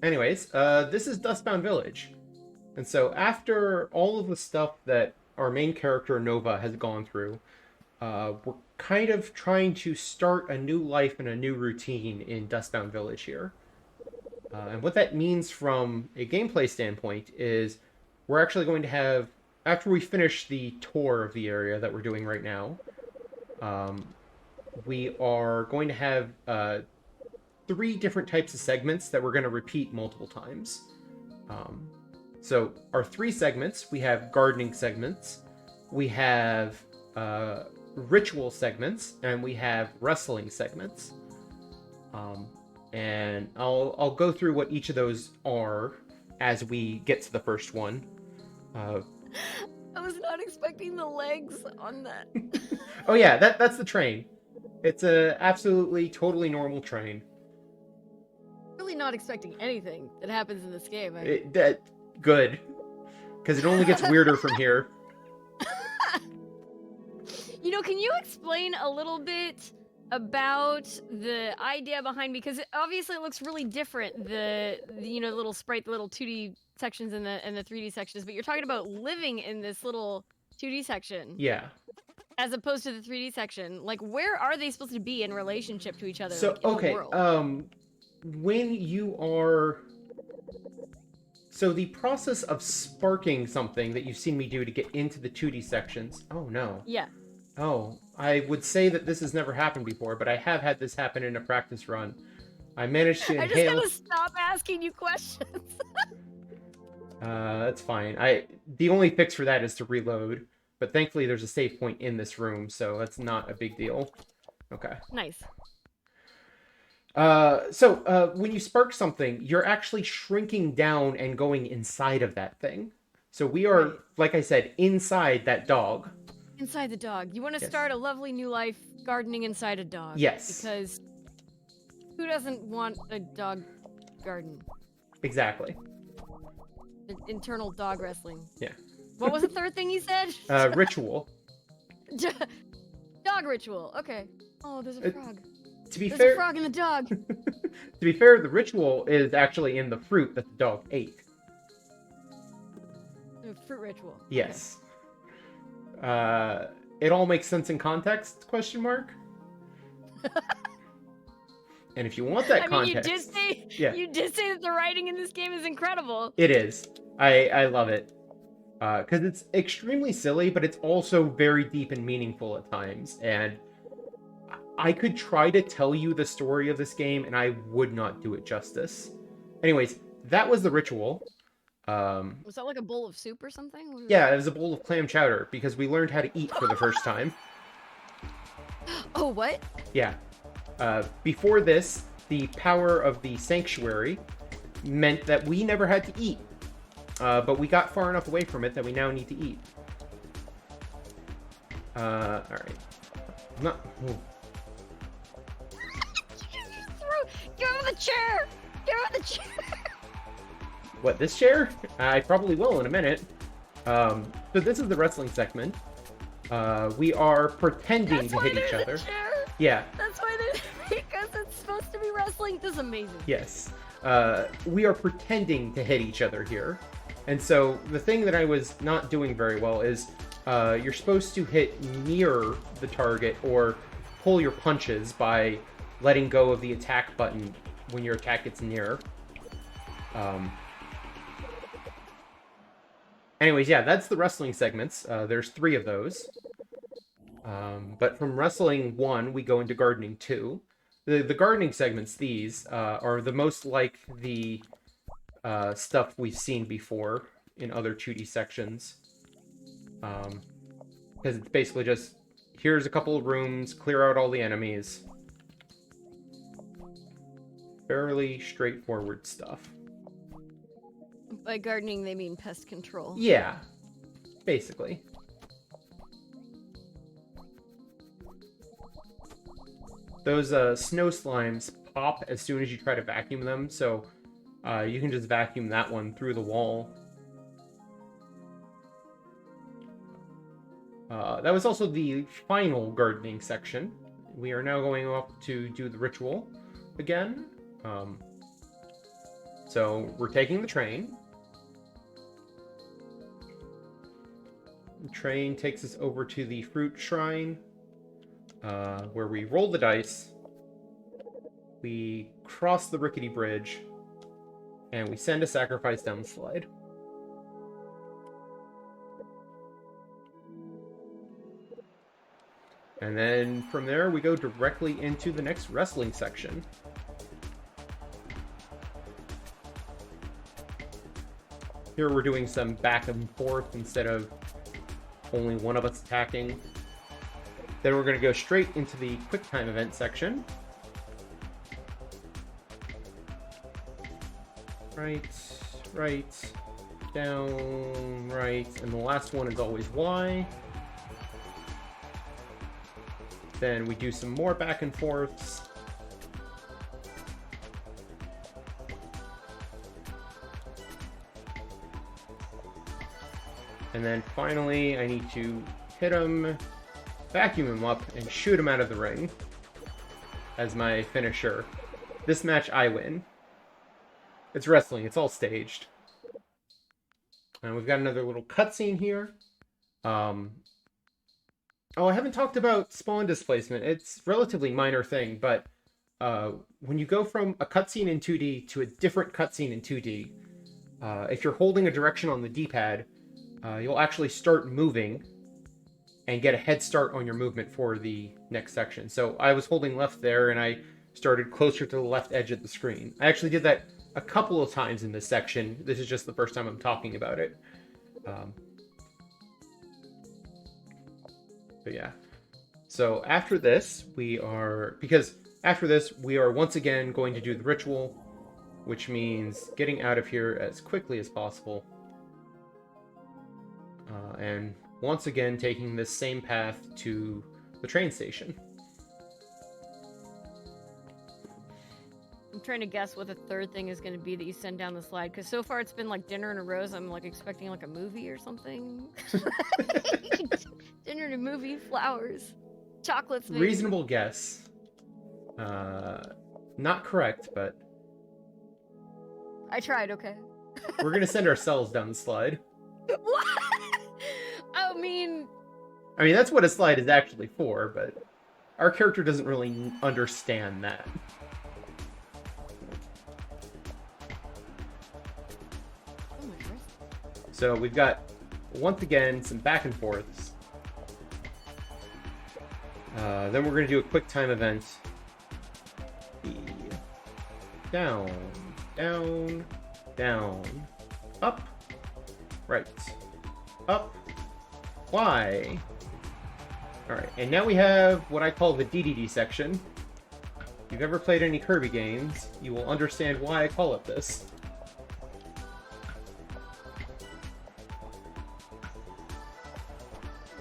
Anyways, this is Dustbound Village. And so after all of the stuff that our main character Nova has gone through, we're kind of trying to start a new life and a new routine in Dustbound Village here. And what that means from a gameplay standpoint is we're actually going to have, after we finish the tour of the area that we're doing right now, we are going to have 3 different types of segments that we're going to repeat multiple times. So our 3 segments, we have gardening segments, we have ritual segments, and we have wrestling segments. And I'll go through what each of those are as we get to the first one. I was not expecting the legs on that. Oh yeah, that's the train. It's a absolutely totally normal train. Really not expecting anything that happens in this game. Good, because it only gets weirder from here. You know, can you explain a little bit about the idea behind, because obviously it looks really different, the you know, little sprite, the little 2D sections and the 3D sections, but you're talking about living in this little 2D section. Yeah. As opposed to the 3D section. Like, where are they supposed to be in relationship to each other? So, like, in okay, the world? When you are... So the process of sparking something that you've seen me do to get into the 2D sections... Oh, no. Yeah. Oh, I would say that this has never happened before, but I have had this happen in a practice run. I managed to inhale... I just gotta stop asking you questions. That's fine. The only fix for that is to reload, but thankfully there's a save point in this room, so that's not a big deal. Okay. Nice. So when you spark something, you're actually shrinking down and going inside of that thing. So we are, right, like I said, inside that dog. Inside the dog. You want to Yes. start a lovely new life gardening inside a dog. Yes. Because who doesn't want a dog garden? Exactly. Internal dog wrestling. Yeah. What was the third thing you said? Ritual. Dog ritual. Okay. Oh, there's a frog. To be There's fair, a frog in the dog. To be fair, the ritual is actually in the fruit that the dog ate. Fruit ritual. Yes. It all makes sense in context? Question mark. And if you want that context, you did say that the writing in this game is incredible. It is. I love it. Because it's extremely silly, but it's also very deep and meaningful at times. And I could try to tell you the story of this game, and I would not do it justice. Anyways, that was the ritual. Was that like a bowl of soup or something? Yeah, it was a bowl of clam chowder, because we learned how to eat for the first time. Oh, what? Yeah. Before this, the power of the sanctuary meant that we never had to eat. But we got far enough away from it that we now need to eat. Alright. Not... Ooh. Give him the chair! Give him the chair! What, this chair? I probably will in a minute. So this is the wrestling segment. We are pretending to hit each other. Chair. Yeah. That's why because it's supposed to be wrestling. This is amazing. Yes. We are pretending to hit each other here. And so the thing that I was not doing very well is you're supposed to hit near the target or pull your punches by letting go of the attack button when your attack gets near. Anyways, yeah, that's the wrestling segments. There's 3 of those. But from wrestling 1, we go into gardening 2. The gardening segments, these, are the most like the stuff we've seen before in other 2D sections. Because it's basically just, here's a couple of rooms, clear out all the enemies. Fairly straightforward stuff. By gardening, they mean pest control. Yeah, basically. Those snow slimes pop as soon as you try to vacuum them, so you can just vacuum that one through the wall. That was also the final gardening section. We are now going up to do the ritual again. So we're taking the train. The train takes us over to the fruit shrine, where we roll the dice, we cross the rickety bridge, and we send a sacrifice down the slide. And then from there, we go directly into the next wrestling section. Here we're doing some back and forth instead of only one of us attacking. Then we're going to go straight into the quick time event section. Right, right, down, right, and the last one is always Y. Then we do some more back and forths. And then finally, I need to hit him, vacuum him up, and shoot him out of the ring as my finisher. This match, I win. It's wrestling, it's all staged. And we've got another little cutscene here. Oh, I haven't talked about spawn displacement. It's a relatively minor thing, but when you go from a cutscene in 2D to a different cutscene in 2D, if you're holding a direction on the D-pad, you'll actually start moving and get a head start on your movement for the next section. So I was holding left there, and I started closer to the left edge of the screen. I actually did that a couple of times in this section. This is just the first time I'm talking about it. But yeah. So after this, we are once again going to do the ritual, which means getting out of here as quickly as possible. And once again, taking this same path to the train station. I'm trying to guess what the third thing is going to be that you send down the slide, because so far it's been like dinner and a rose. I'm like expecting like a movie or something. Dinner and a movie, flowers, chocolates. Maybe. Reasonable guess. Not correct, but I tried. Okay. We're gonna send ourselves down the slide. What? I mean, that's what a slide is actually for, but our character doesn't really understand that. Oh my gosh. So we've got, once again, some back and forths. Then we're going to do a quick time event. Down, down, down, up, right, up, Y. Alright, and now we have what I call the DDD section. If you've ever played any Kirby games, you will understand why I call it this.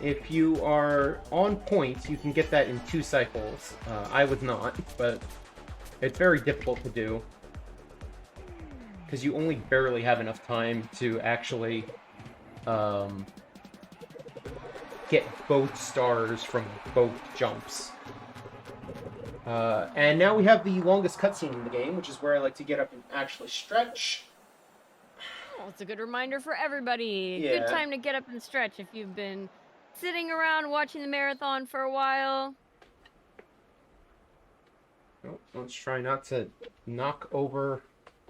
If you are on point, you can get that in 2 cycles. I was not, but it's very difficult to do. Because you only barely have enough time to actually get both stars from both jumps. And now we have the longest cutscene in the game, which is where I like to get up and actually stretch. Oh, it's a good reminder for everybody. Yeah. Good time to get up and stretch if you've been sitting around watching the marathon for a while. Oh, let's try not to knock over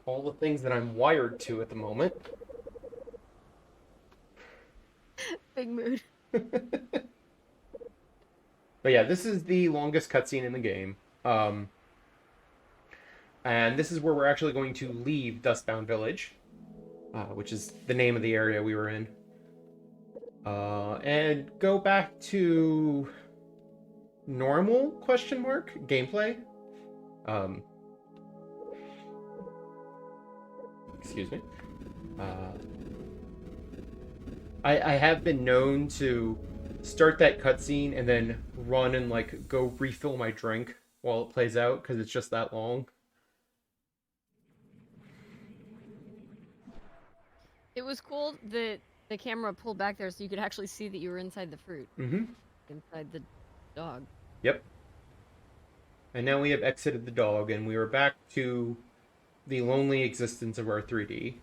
all the things that I'm wired to at the moment. Big mood. But yeah, this is the longest cutscene in the game. And this is where we're actually going to leave Dustbound Village, which is the name of the area we were in. And go back to normal question mark gameplay. Excuse me. I have been known to start that cutscene and then run and like go refill my drink while it plays out because it's just that long. It was cool that the camera pulled back there so you could actually see that you were inside the fruit. Mm-hmm. Inside the dog. Yep. And now we have exited the dog and we are back to the lonely existence of our 3D.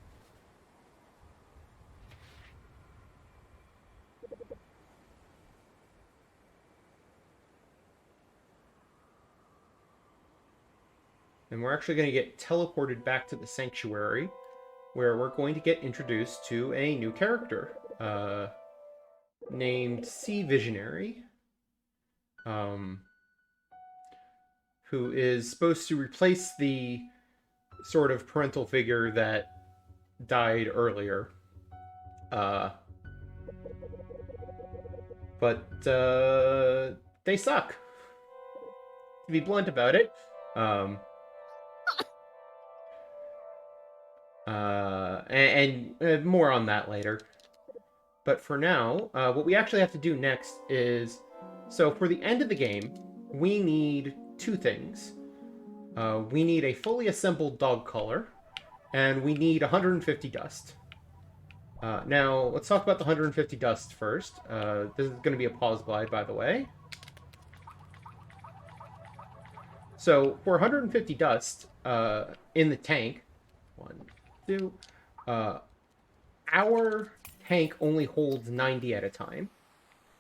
And we're actually going to get teleported back to the sanctuary, where we're going to get introduced to a new character, named Sea Visionary, who is supposed to replace the sort of parental figure that died earlier. But they suck, to be blunt about it. And more on that later. But for now, what we actually have to do next is... So for the end of the game, we need two things. We need a fully assembled dog collar, and we need 150 dust. Now, let's talk about the 150 dust first. This is going to be a pause glide, by the way. So for 150 dust in the tank, our tank only holds 90 at a time.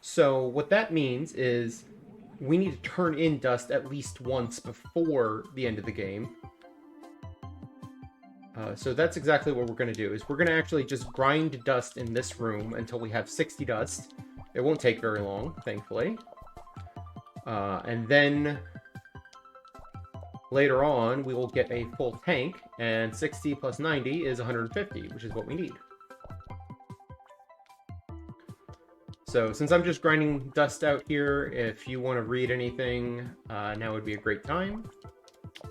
So what that means is we need to turn in dust at least once before the end of the game. So that's exactly what we're going to do, is we're going to actually just grind dust in this room until we have 60 dust. It won't take very long, thankfully. And then... later on, we will get a full tank, and 60 plus 90 is 150, which is what we need. So, since I'm just grinding dust out here, if you want to read anything, now would be a great time.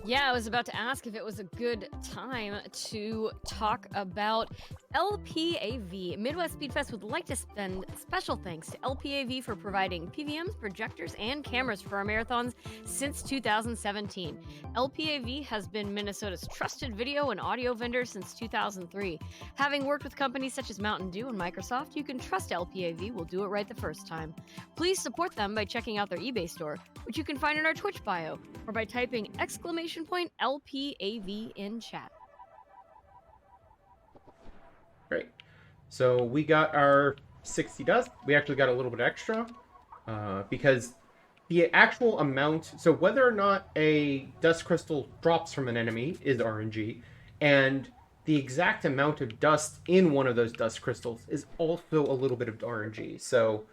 Yeah, I was about to ask if it was a good time to talk about LPAV. Midwest Speedfest would like to send special thanks to LPAV for providing PVMs, projectors, and cameras for our marathons since 2017. LPAV has been Minnesota's trusted video and audio vendor since 2003. Having worked with companies such as Mountain Dew and Microsoft, you can trust LPAV will do it right the first time. Please support them by checking out their eBay store, which you can find in our Twitch bio, or by typing !LPAV in chat. Great. So we got our 60 dust. We actually got a little bit extra because the actual amount, so whether or not a dust crystal drops from an enemy is RNG, and the exact amount of dust in one of those dust crystals is also a little bit of RNG. So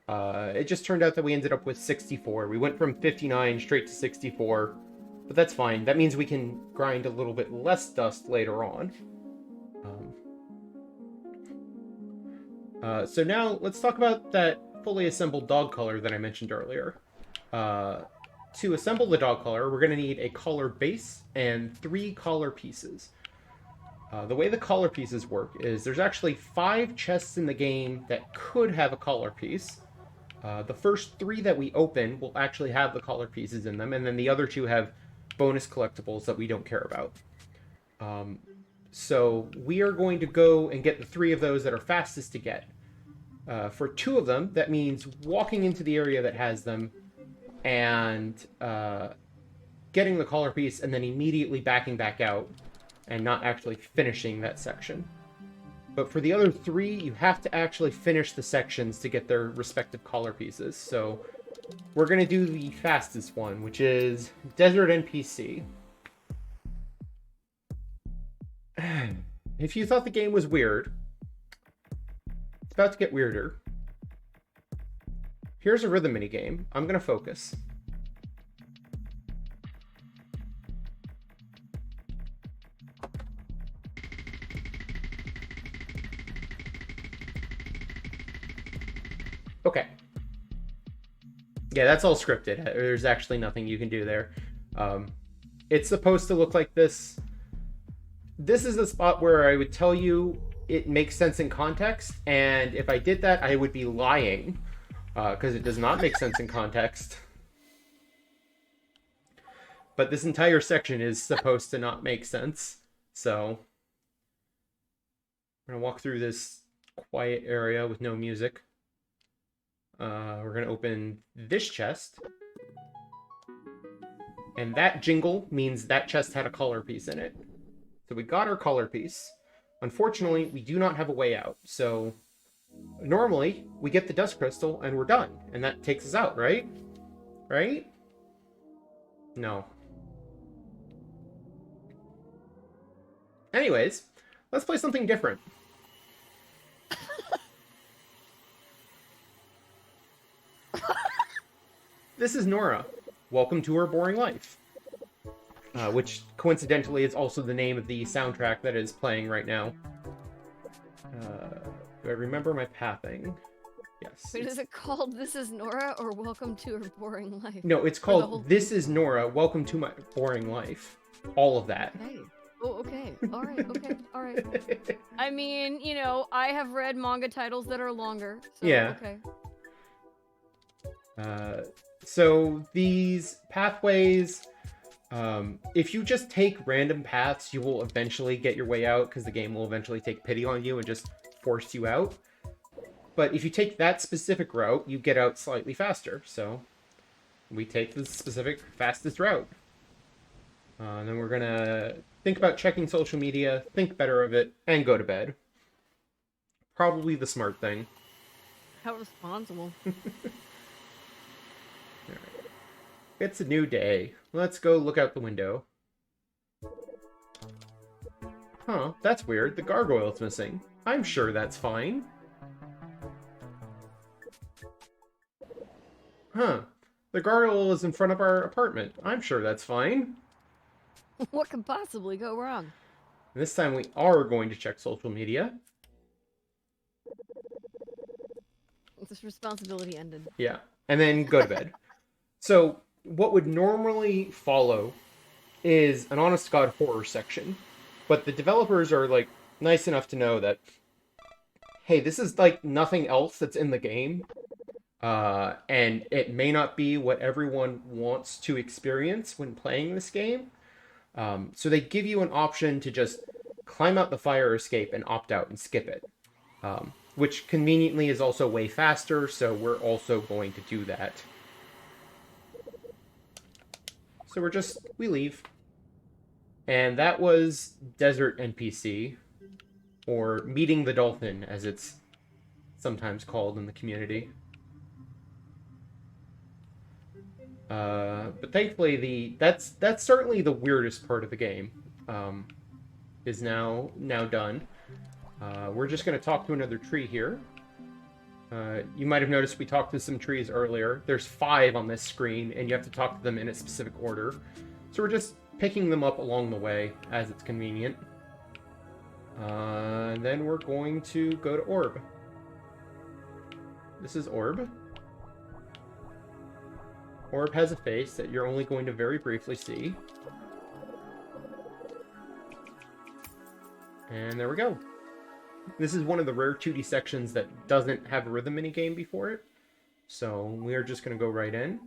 it just turned out that we ended up with 64. We went from 59 straight to 64, but that's fine. That means we can grind a little bit less dust later on. So now let's talk about that fully assembled dog collar that I mentioned earlier. To assemble the dog collar, we're going to need a collar base and 3 collar pieces. The way the collar pieces work is there's actually 5 chests in the game that could have a collar piece. The first 3 that we open will actually have the collar pieces in them, and then the other 2 have bonus collectibles that we don't care about. So we are going to go and get the 3 of those that are fastest to get. For 2 of them, that means walking into the area that has them and getting the collar piece and then immediately backing back out and not actually finishing that section. But for the other 3, you have to actually finish the sections to get their respective collar pieces. So we're going to do the fastest one, which is Desert NPC. If you thought the game was weird, it's about to get weirder. If here's a rhythm minigame. I'm going to focus. Okay. Yeah, that's all scripted. There's actually nothing you can do there. It's supposed to look like this. This is the spot where I would tell you it makes sense in context, and if I did that, I would be lying, because it does not make sense in context. But this entire section is supposed to not make sense, so I'm going to walk through this quiet area with no music. We're going to open this chest. And that jingle means that chest had a color piece in it. So we got our color piece. Unfortunately, we do not have a way out. So normally, we get the dust crystal and we're done. And that takes us out, right? Right? No. Anyways, let's play something different. This is Nora. Welcome to Her Boring Life. Which, coincidentally, is also the name of the soundtrack that is playing right now. Do I remember my pathing? Yes. Wait, is it called This is Nora or Welcome to Her Boring Life? No, it's called This is Nora, Welcome to My Boring Life. All of that. Okay. Oh, okay. All right. Okay. All right. I mean, you know, I have read manga titles that are longer. So, yeah. Okay. So these pathways, if you just take random paths, you will eventually get your way out because the game will eventually take pity on you and just force you out. But if you take that specific route, you get out slightly faster. So we take the specific fastest route. And then we're going to think about checking social media, think better of it, and go to bed. Probably the smart thing. How responsible. It's a new day. Let's go look out the window. Huh, that's weird. The gargoyle's missing. I'm sure that's fine. Huh. The gargoyle is in front of our apartment. I'm sure that's fine. What could possibly go wrong? This time we are going to check social media. This responsibility ended. Yeah. And then go to bed. So, what would normally follow is an honest-to-God horror section. But the developers are, like, nice enough to know that, hey, this is, like, nothing else that's in the game. And it may not be what everyone wants to experience when playing this game. So they give you an option to just climb out the fire escape and opt out and skip it. Which conveniently is also way faster, so we're also going to do that. So we leave. And that was Desert NPC, or Meeting the Dolphin, as it's sometimes called in the community. But thankfully, that's certainly the weirdest part of the game, is now done. We're just going to talk to another tree here. You might have noticed we talked to some trees earlier. There's 5 on this screen, and you have to talk to them in a specific order. So we're just picking them up along the way, as it's convenient. And then we're going to go to Orb. This is Orb. Orb has a face that you're only going to very briefly see. And there we go. This is one of the rare 2D sections that doesn't have a rhythm minigame before it. So we are just going to go right in.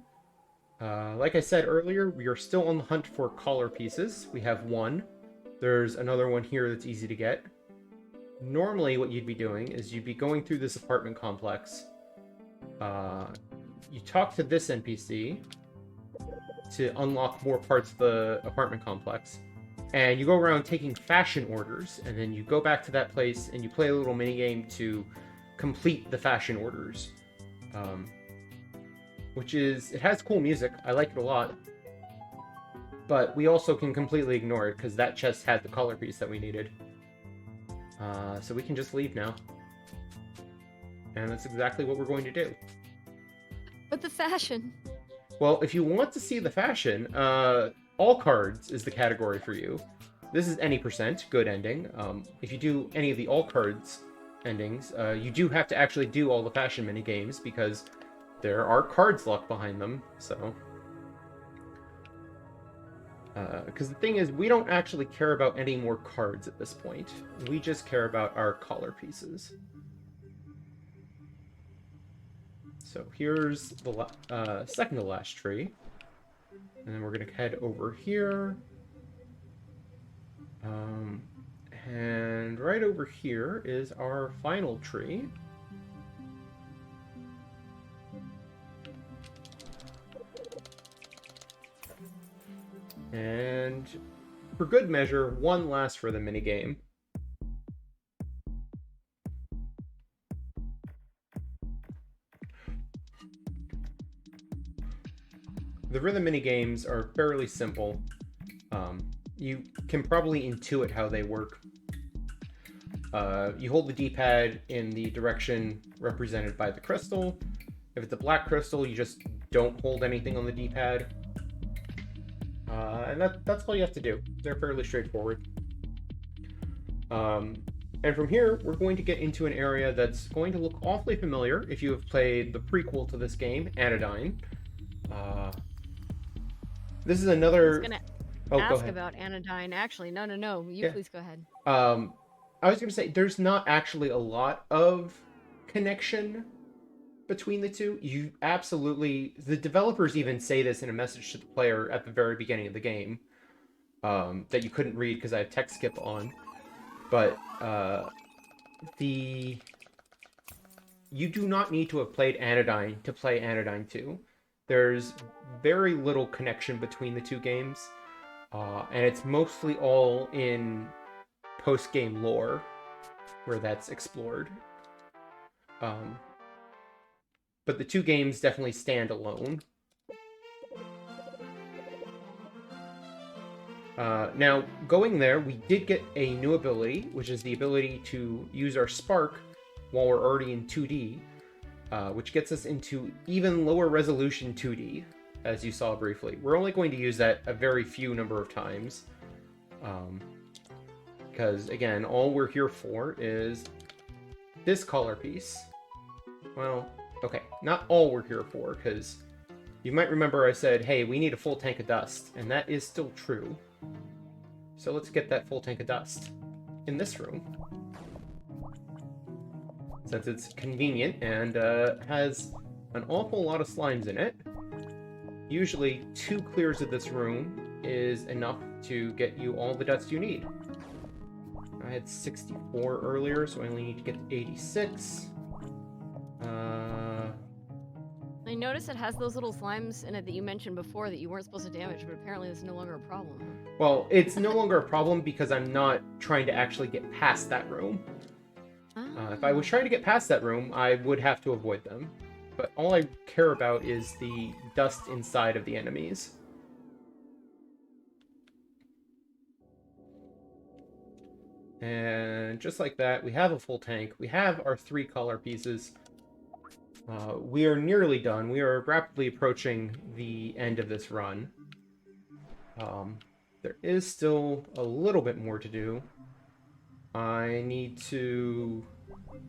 Like I said earlier, we are still on the hunt for collar pieces. We have 1. There's another one here that's easy to get. Normally what you'd be doing is you'd be going through this apartment complex. You talk to this NPC to unlock more parts of the apartment complex. And you go around taking fashion orders, and then you go back to that place and you play a little minigame to complete the fashion orders. It has cool music. I like it a lot. But we also can completely ignore it because that chest had the color piece that we needed. So we can just leave now. And that's exactly what we're going to do. fashion. Well, if you want to see the fashion, all cards is the category for you. This is any percent, good ending. If you do any of the all cards endings, you do have to actually do all the fashion mini games because there are cards locked behind them, so... Because the thing is, we don't actually care about any more cards at this point. We just care about our collar pieces. So here's the second to last tree. And then we're going to head over here. And right over here is our final tree. And for good measure, one last for the minigame. The rhythm minigames are fairly simple. You can probably intuit how they work. You hold the D-pad in the direction represented by the crystal. If it's a black crystal, you just don't hold anything on the D-pad. And that's all you have to do. They're fairly straightforward. And from here, we're going to get into an area that's going to look awfully familiar if you have played the prequel to this game, Anodyne. This is another... Ask about Anodyne. Actually, no. Please go ahead. I was going to say, there's not actually a lot of connection between the two. You absolutely... The developers even say this in a message to the player at the very beginning of the game, that you couldn't read because I have text skip on. But, you do not need to have played Anodyne to play Anodyne 2. There's very little connection between the two games. And it's mostly all in post-game lore, where that's explored. But the two games definitely stand alone. Now, going there, we did get a new ability, which is the ability to use our spark while we're already in 2D, which gets us into even lower resolution 2D. As you saw briefly. We're only going to use that a very few number of times. Because, again, all we're here for is this collar piece. Well, okay, not all we're here for, because you might remember I said, hey, we need a full tank of dust, and that is still true. So let's get that full tank of dust in this room. Since it's convenient and has an awful lot of slimes in it. Usually, 2 clears of this room is enough to get you all the dust you need. I had 64 earlier, so I only need to get 86. I noticed it has those little slimes in it that you mentioned before that you weren't supposed to damage, but apparently it's no longer a problem. Well, it's no longer a problem because I'm not trying to actually get past that room. If I was trying to get past that room, I would have to avoid them. But all I care about is the dust inside of the enemies. And just like that, we have a full tank. We have our 3 collar pieces. We are nearly done. We are rapidly approaching the end of this run. There is still a little bit more to do. I need to...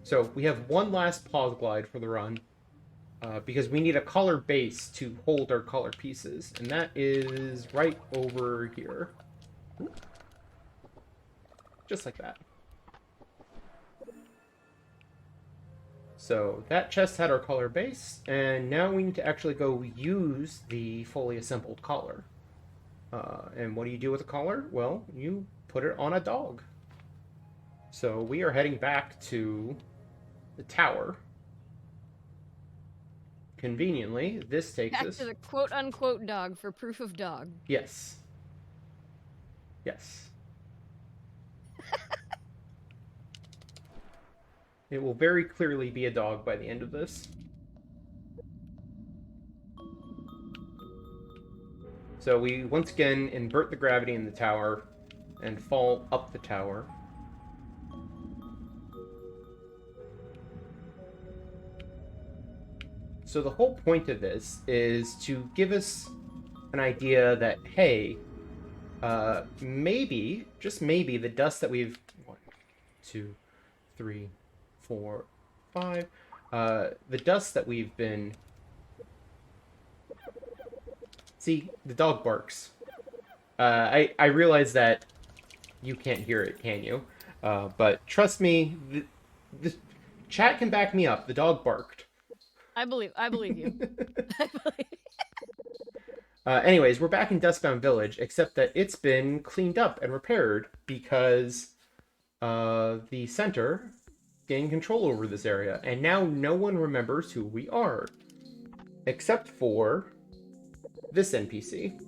So, we have one last pause glide for the run. Because we need a collar base to hold our collar pieces. And that is right over here. Just like that. So that chest had our collar base, and now we need to actually go use the fully assembled collar. And what do you do with a collar? Well, you put it on a dog. So we are heading back to the tower. Conveniently, this takes us... Back to the quote-unquote dog for proof of dog. Yes. Yes. It will very clearly be a dog by the end of this. So we, once again, invert the gravity in the tower and fall up the tower. So the whole point of this is to give us an idea that, hey, maybe, just maybe, the dust that we've... 1, 2, 3, 4, 5... the dust that we've been... See, the dog barks. I realize that you can't hear it, can you? But trust me, the chat can back me up. The dog barked. I believe you. I believe. Anyways, we're back in Dustbound Village, except that it's been cleaned up and repaired because the center gained control over this area, and now no one remembers who we are, except for this NPC.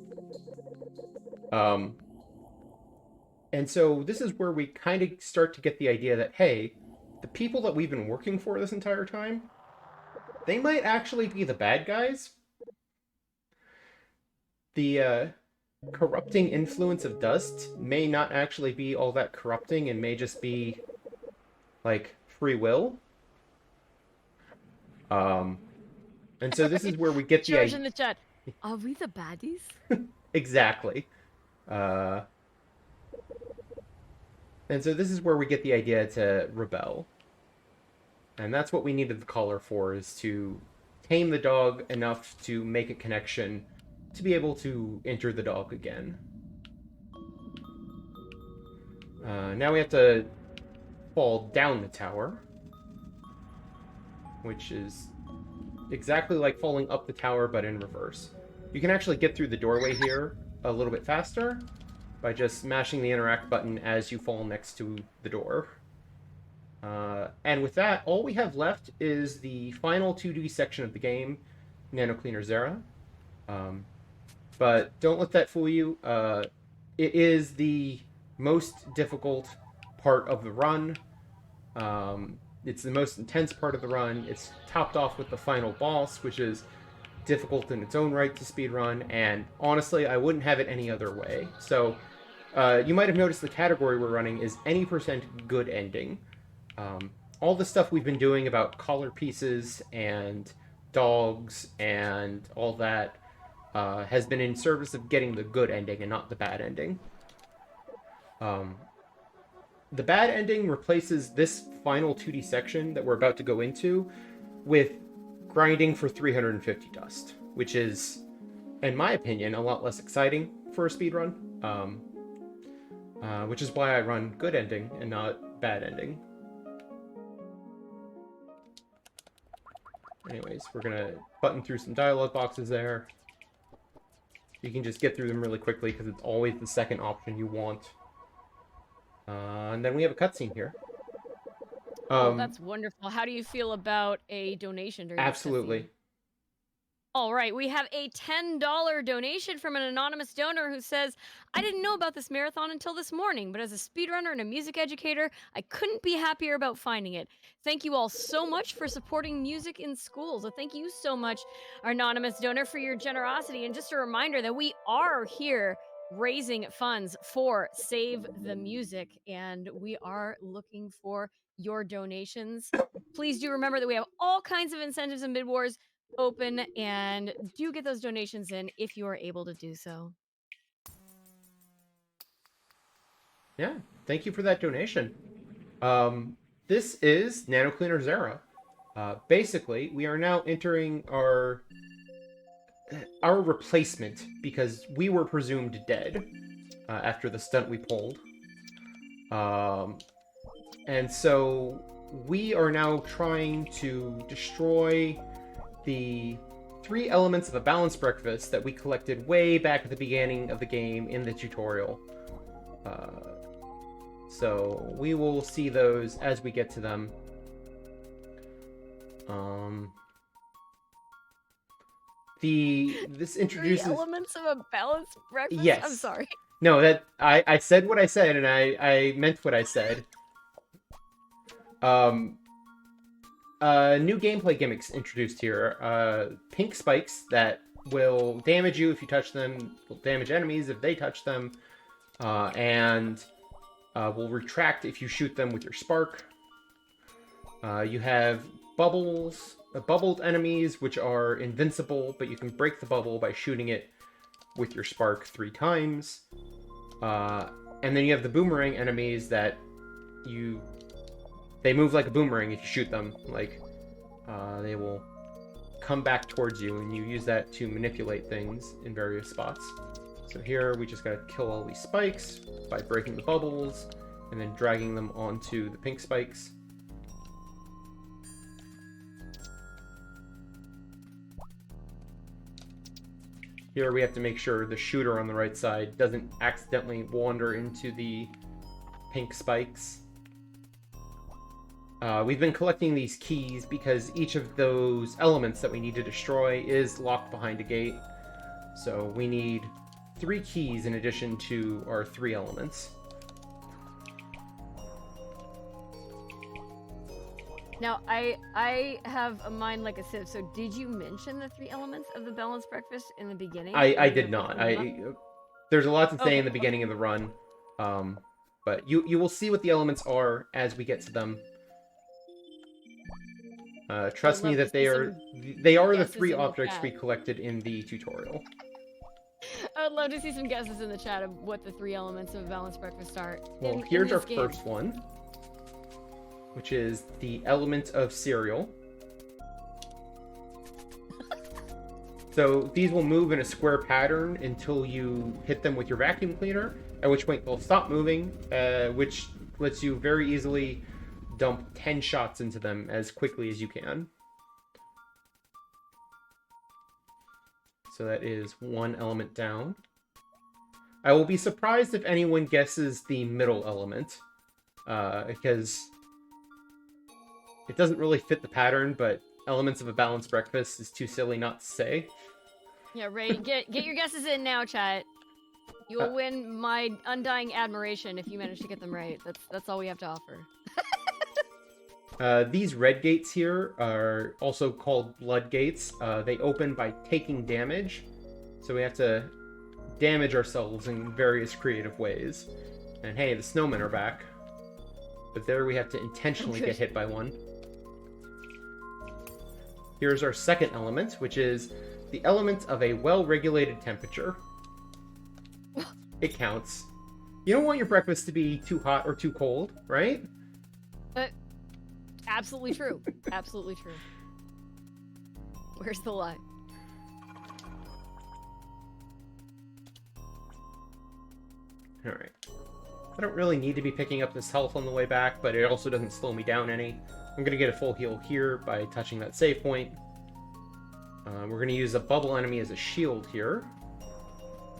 And so this is where we kind of start to get the idea that, hey, the people that we've been working for this entire time, they might actually be the bad guys. The corrupting influence of dust may not actually be all that corrupting and may just be, like, free will. And so this is where we get the George in the chat. Are we the baddies? Exactly. And so this is where we get the idea to rebel. And that's what we needed the collar for, is to tame the dog enough to make a connection to be able to enter the dog again. Now we have to fall down the tower, which is exactly like falling up the tower, but in reverse. You can actually get through the doorway here a little bit faster by just mashing the interact button as you fall next to the door. And with that, all we have left is the final 2D section of the game, Nano Cleaner Zera. But don't let that fool you. It is the most difficult part of the run. It's the most intense part of the run. It's topped off with the final boss, which is difficult in its own right to speedrun, and honestly, I wouldn't have it any other way. So, you might have noticed the category we're running is any % good ending. All the stuff we've been doing about collar pieces and dogs and all that has been in service of getting the good ending and not the bad ending. The bad ending replaces this final 2D section that we're about to go into with grinding for 350 dust, which is, in my opinion, a lot less exciting for a speedrun, which is why I run good ending and not bad ending. Anyways, we're gonna button through some dialogue boxes there. You can just get through them really quickly because it's always the second option you want. And then we have a cutscene here. Oh, that's wonderful. How do you feel about a donation during absolutely. this cutscene? All right, we have a $10 donation from an anonymous donor who says, I didn't know about this marathon until this morning, but as a speedrunner and a music educator, I couldn't be happier about finding it. Thank you all so much for supporting music in schools. So thank you so much, our anonymous donor, for your generosity. And just a reminder that we are here raising funds for Save the Music, and we are looking for your donations. Please do remember that we have all kinds of incentives and bid wars open, and do get those donations in if you are able to do so. Yeah, thank you for that donation. This is Nano Cleaner Zera. Basically, we are now entering our replacement because we were presumed dead after the stunt we pulled. And so we are now trying to destroy the 3 elements of a balanced breakfast that we collected way back at the beginning of the game in the tutorial. So we will see those as we get to them. This introduces 3 elements of a balanced breakfast? Yes. I'm sorry. No, that I said what I said, and I meant what I said. New gameplay gimmicks introduced here. Pink spikes that will damage you if you touch them, will damage enemies if they touch them, and will retract if you shoot them with your spark. You have bubbles bubbled enemies, which are invincible, but you can break the bubble by shooting it with your spark 3 times. And then you have the boomerang enemies that they move like a boomerang if you shoot them. Like, they will come back towards you, and you use that to manipulate things in various spots. So here, we just gotta kill all these spikes by breaking the bubbles, and then dragging them onto the pink spikes. Here we have to make sure the shooter on the right side doesn't accidentally wander into the pink spikes. We've been collecting these keys because each of those elements that we need to destroy is locked behind a gate. So we need 3 keys in addition to our 3 elements. Now, I have a mind like a sieve, so did you mention the 3 elements of the balanced breakfast in the beginning? I did not. There's a lot to say in the Okay. beginning of the run, but you will see what the elements are as we get to them. Trust me that they are the 3 objects we collected in the tutorial. I would love to see some guesses in the chat of what the 3 elements of a balanced breakfast are. Well, here's our first one, which is the element of cereal. So these will move in a square pattern until you hit them with your vacuum cleaner, at which point they'll stop moving, which lets you very easily dump 10 shots into them as quickly as you can. So that is 1 element down. I will be surprised if anyone guesses the middle element, because it doesn't really fit the pattern, but elements of a balanced breakfast is too silly not to say. Yeah, Ray, get your guesses in now, chat. You will win my undying admiration if you manage to get them right. That's all we have to offer. These red gates here are also called blood gates. They open by taking damage, so we have to damage ourselves in various creative ways. And hey, the snowmen are back. But there we have to intentionally get hit by one. Here's our second element, which is the element of a well-regulated temperature. It counts. You don't want your breakfast to be too hot or too cold, right? Absolutely true. Absolutely true. Where's the lie? Alright. I don't really need to be picking up this health on the way back, but it also doesn't slow me down any. I'm going to get a full heal here by touching that save point. We're going to use a bubble enemy as a shield here.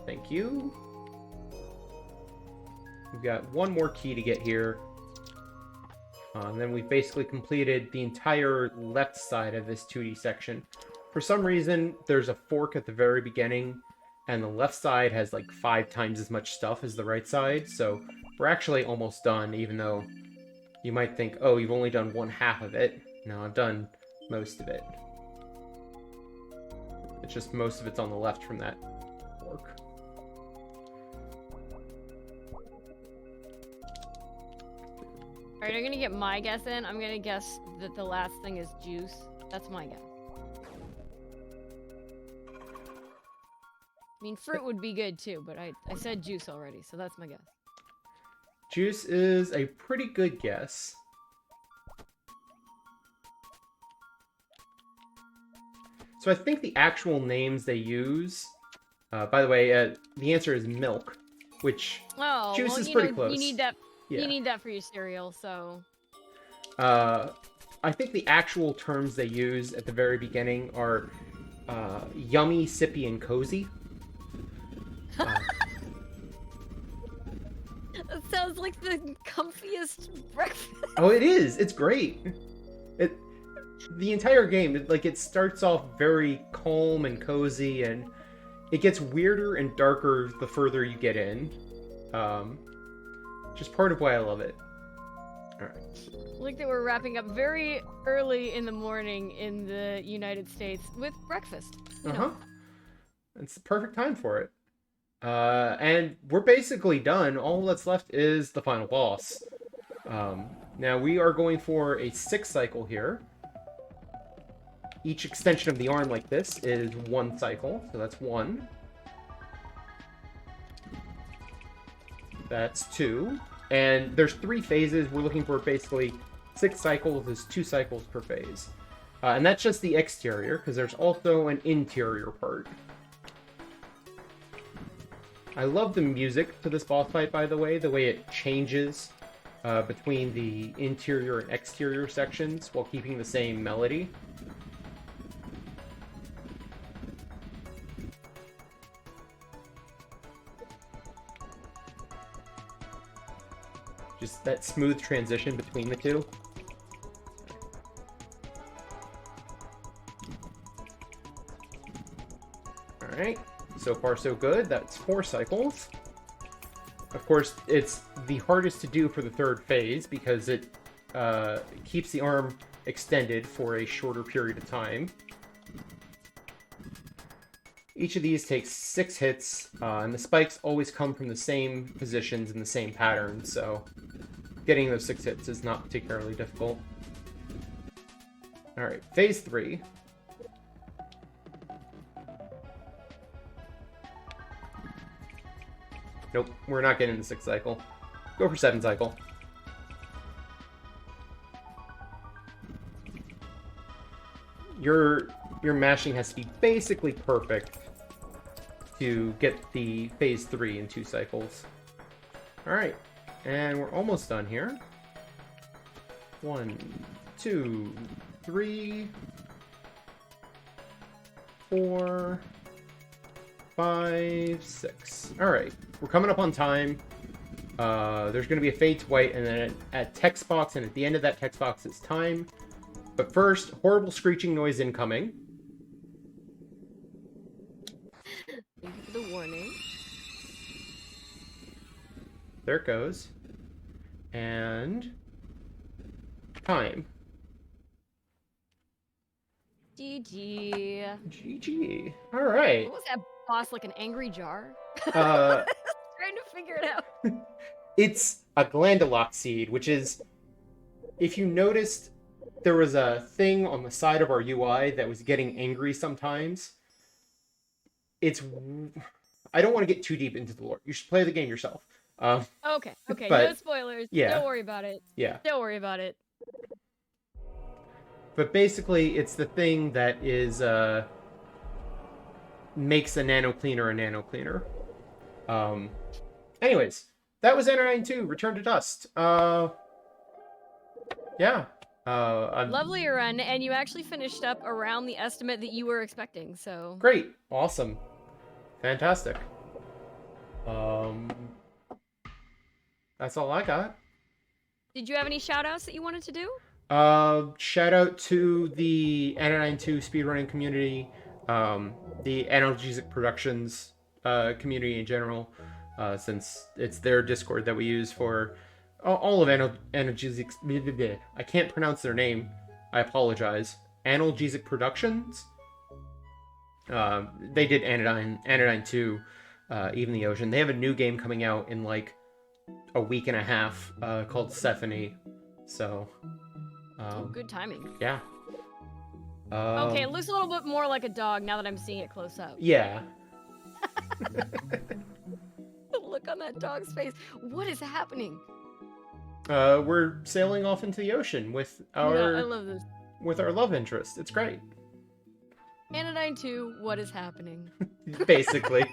Thank you. We've got one more key to get here. And then we've basically completed the entire left side of this 2D section. For some reason, there's a fork at the very beginning, and the left side has like 5 times as much stuff as the right side, so we're actually almost done, even though you might think, oh, you've only done 1/2 of it. No, I've done most of it. It's just most of it's on the left from that fork. Alright, I'm gonna get my guess in. I'm gonna guess that the last thing is juice. That's my guess. I mean, fruit would be good too, but I said juice already, so that's my guess. Juice is a pretty good guess. So I think the actual names they use... by the way, the answer is milk, which juice is pretty close. You need that. Yeah. You need that for your cereal, so. I think the actual terms they use at the very beginning are yummy, sippy, and cozy. That sounds like the comfiest breakfast. Oh, it is. It's great. The entire game, it starts off very calm and cozy, and it gets weirder and darker the further you get in. Just part of why I love it. Alright. Like that we're wrapping up very early in the morning in the United States with breakfast. You know. It's the perfect time for it. And we're basically done. All that's left is the final boss. Now we are going for a 6 cycle here. Each extension of the arm like this is 1 cycle, so that's 1. That's 2. And there's 3 phases. We're looking for basically 6 cycles is 2 cycles per phase. And that's just the exterior, because there's also an interior part. I love the music to this boss fight, by the way it changes between the interior and exterior sections while keeping the same melody. Just that smooth transition between the two. Alright, so far so good. That's 4 cycles. Of course, it's the hardest to do for the 3rd phase because it keeps the arm extended for a shorter period of time. Each of these takes 6 hits, and the spikes always come from the same positions and the same patterns, so getting those 6 hits is not particularly difficult. Alright, phase 3. Nope, we're not getting the 6th cycle. Go for 7 cycle. Your mashing has to be basically perfect to get the phase 3 in 2 cycles. Alright, and we're almost done here. 1, 2, 3, 4, 5, 6. Alright, we're coming up on time. There's going to be a fade to white, and then at text box, and at the end of that text box is time. But first, horrible screeching noise incoming. Thank you for the warning. There it goes. And time. GG. GG. All right. What was that boss, like an angry jar? Uh, Trying to figure it out. It's a glandalox seed, which is, if you noticed, there was a thing on the side of our UI that was getting angry sometimes. I don't want to get too deep into the lore. You should play the game yourself. Okay, but, no spoilers. Yeah. Don't worry about it. Yeah. Don't worry about it. But basically, it's the thing that is, makes a nano cleaner a nano cleaner. Anyways, that was Anodyne 2, Return to Dust. Yeah. Lovely run, and you actually finished up around the estimate that you were expecting, so... Great. Awesome. Fantastic. That's all I got. Did you have any shout-outs that you wanted to do? Shout out to the Anodyne 2 speedrunning community, the Analgesic Productions community in general, since it's their Discord that we use for all of Analgesic. I can't pronounce their name. I apologize. Analgesic Productions. They did Anodyne 2, Even the Ocean. They have a new game coming out in like a week and a half called Sephany. So... good timing. Yeah. Okay, it looks a little bit more like a dog now that I'm seeing it close up. Yeah. The look on that dog's face. What is happening? We're sailing off into the ocean with our I love this. with our love interest. It's great. Anodyne 2, what is happening? Basically.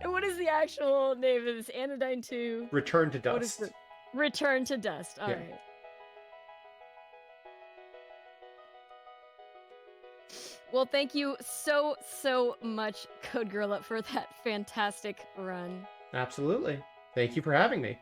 And what is the actual name of this? Anodyne 2? Return to What is Dust. the... Return to Dust. All Yeah. right. Well, thank you so much, CodeGorilla, for that fantastic run. Absolutely. Thank you for having me.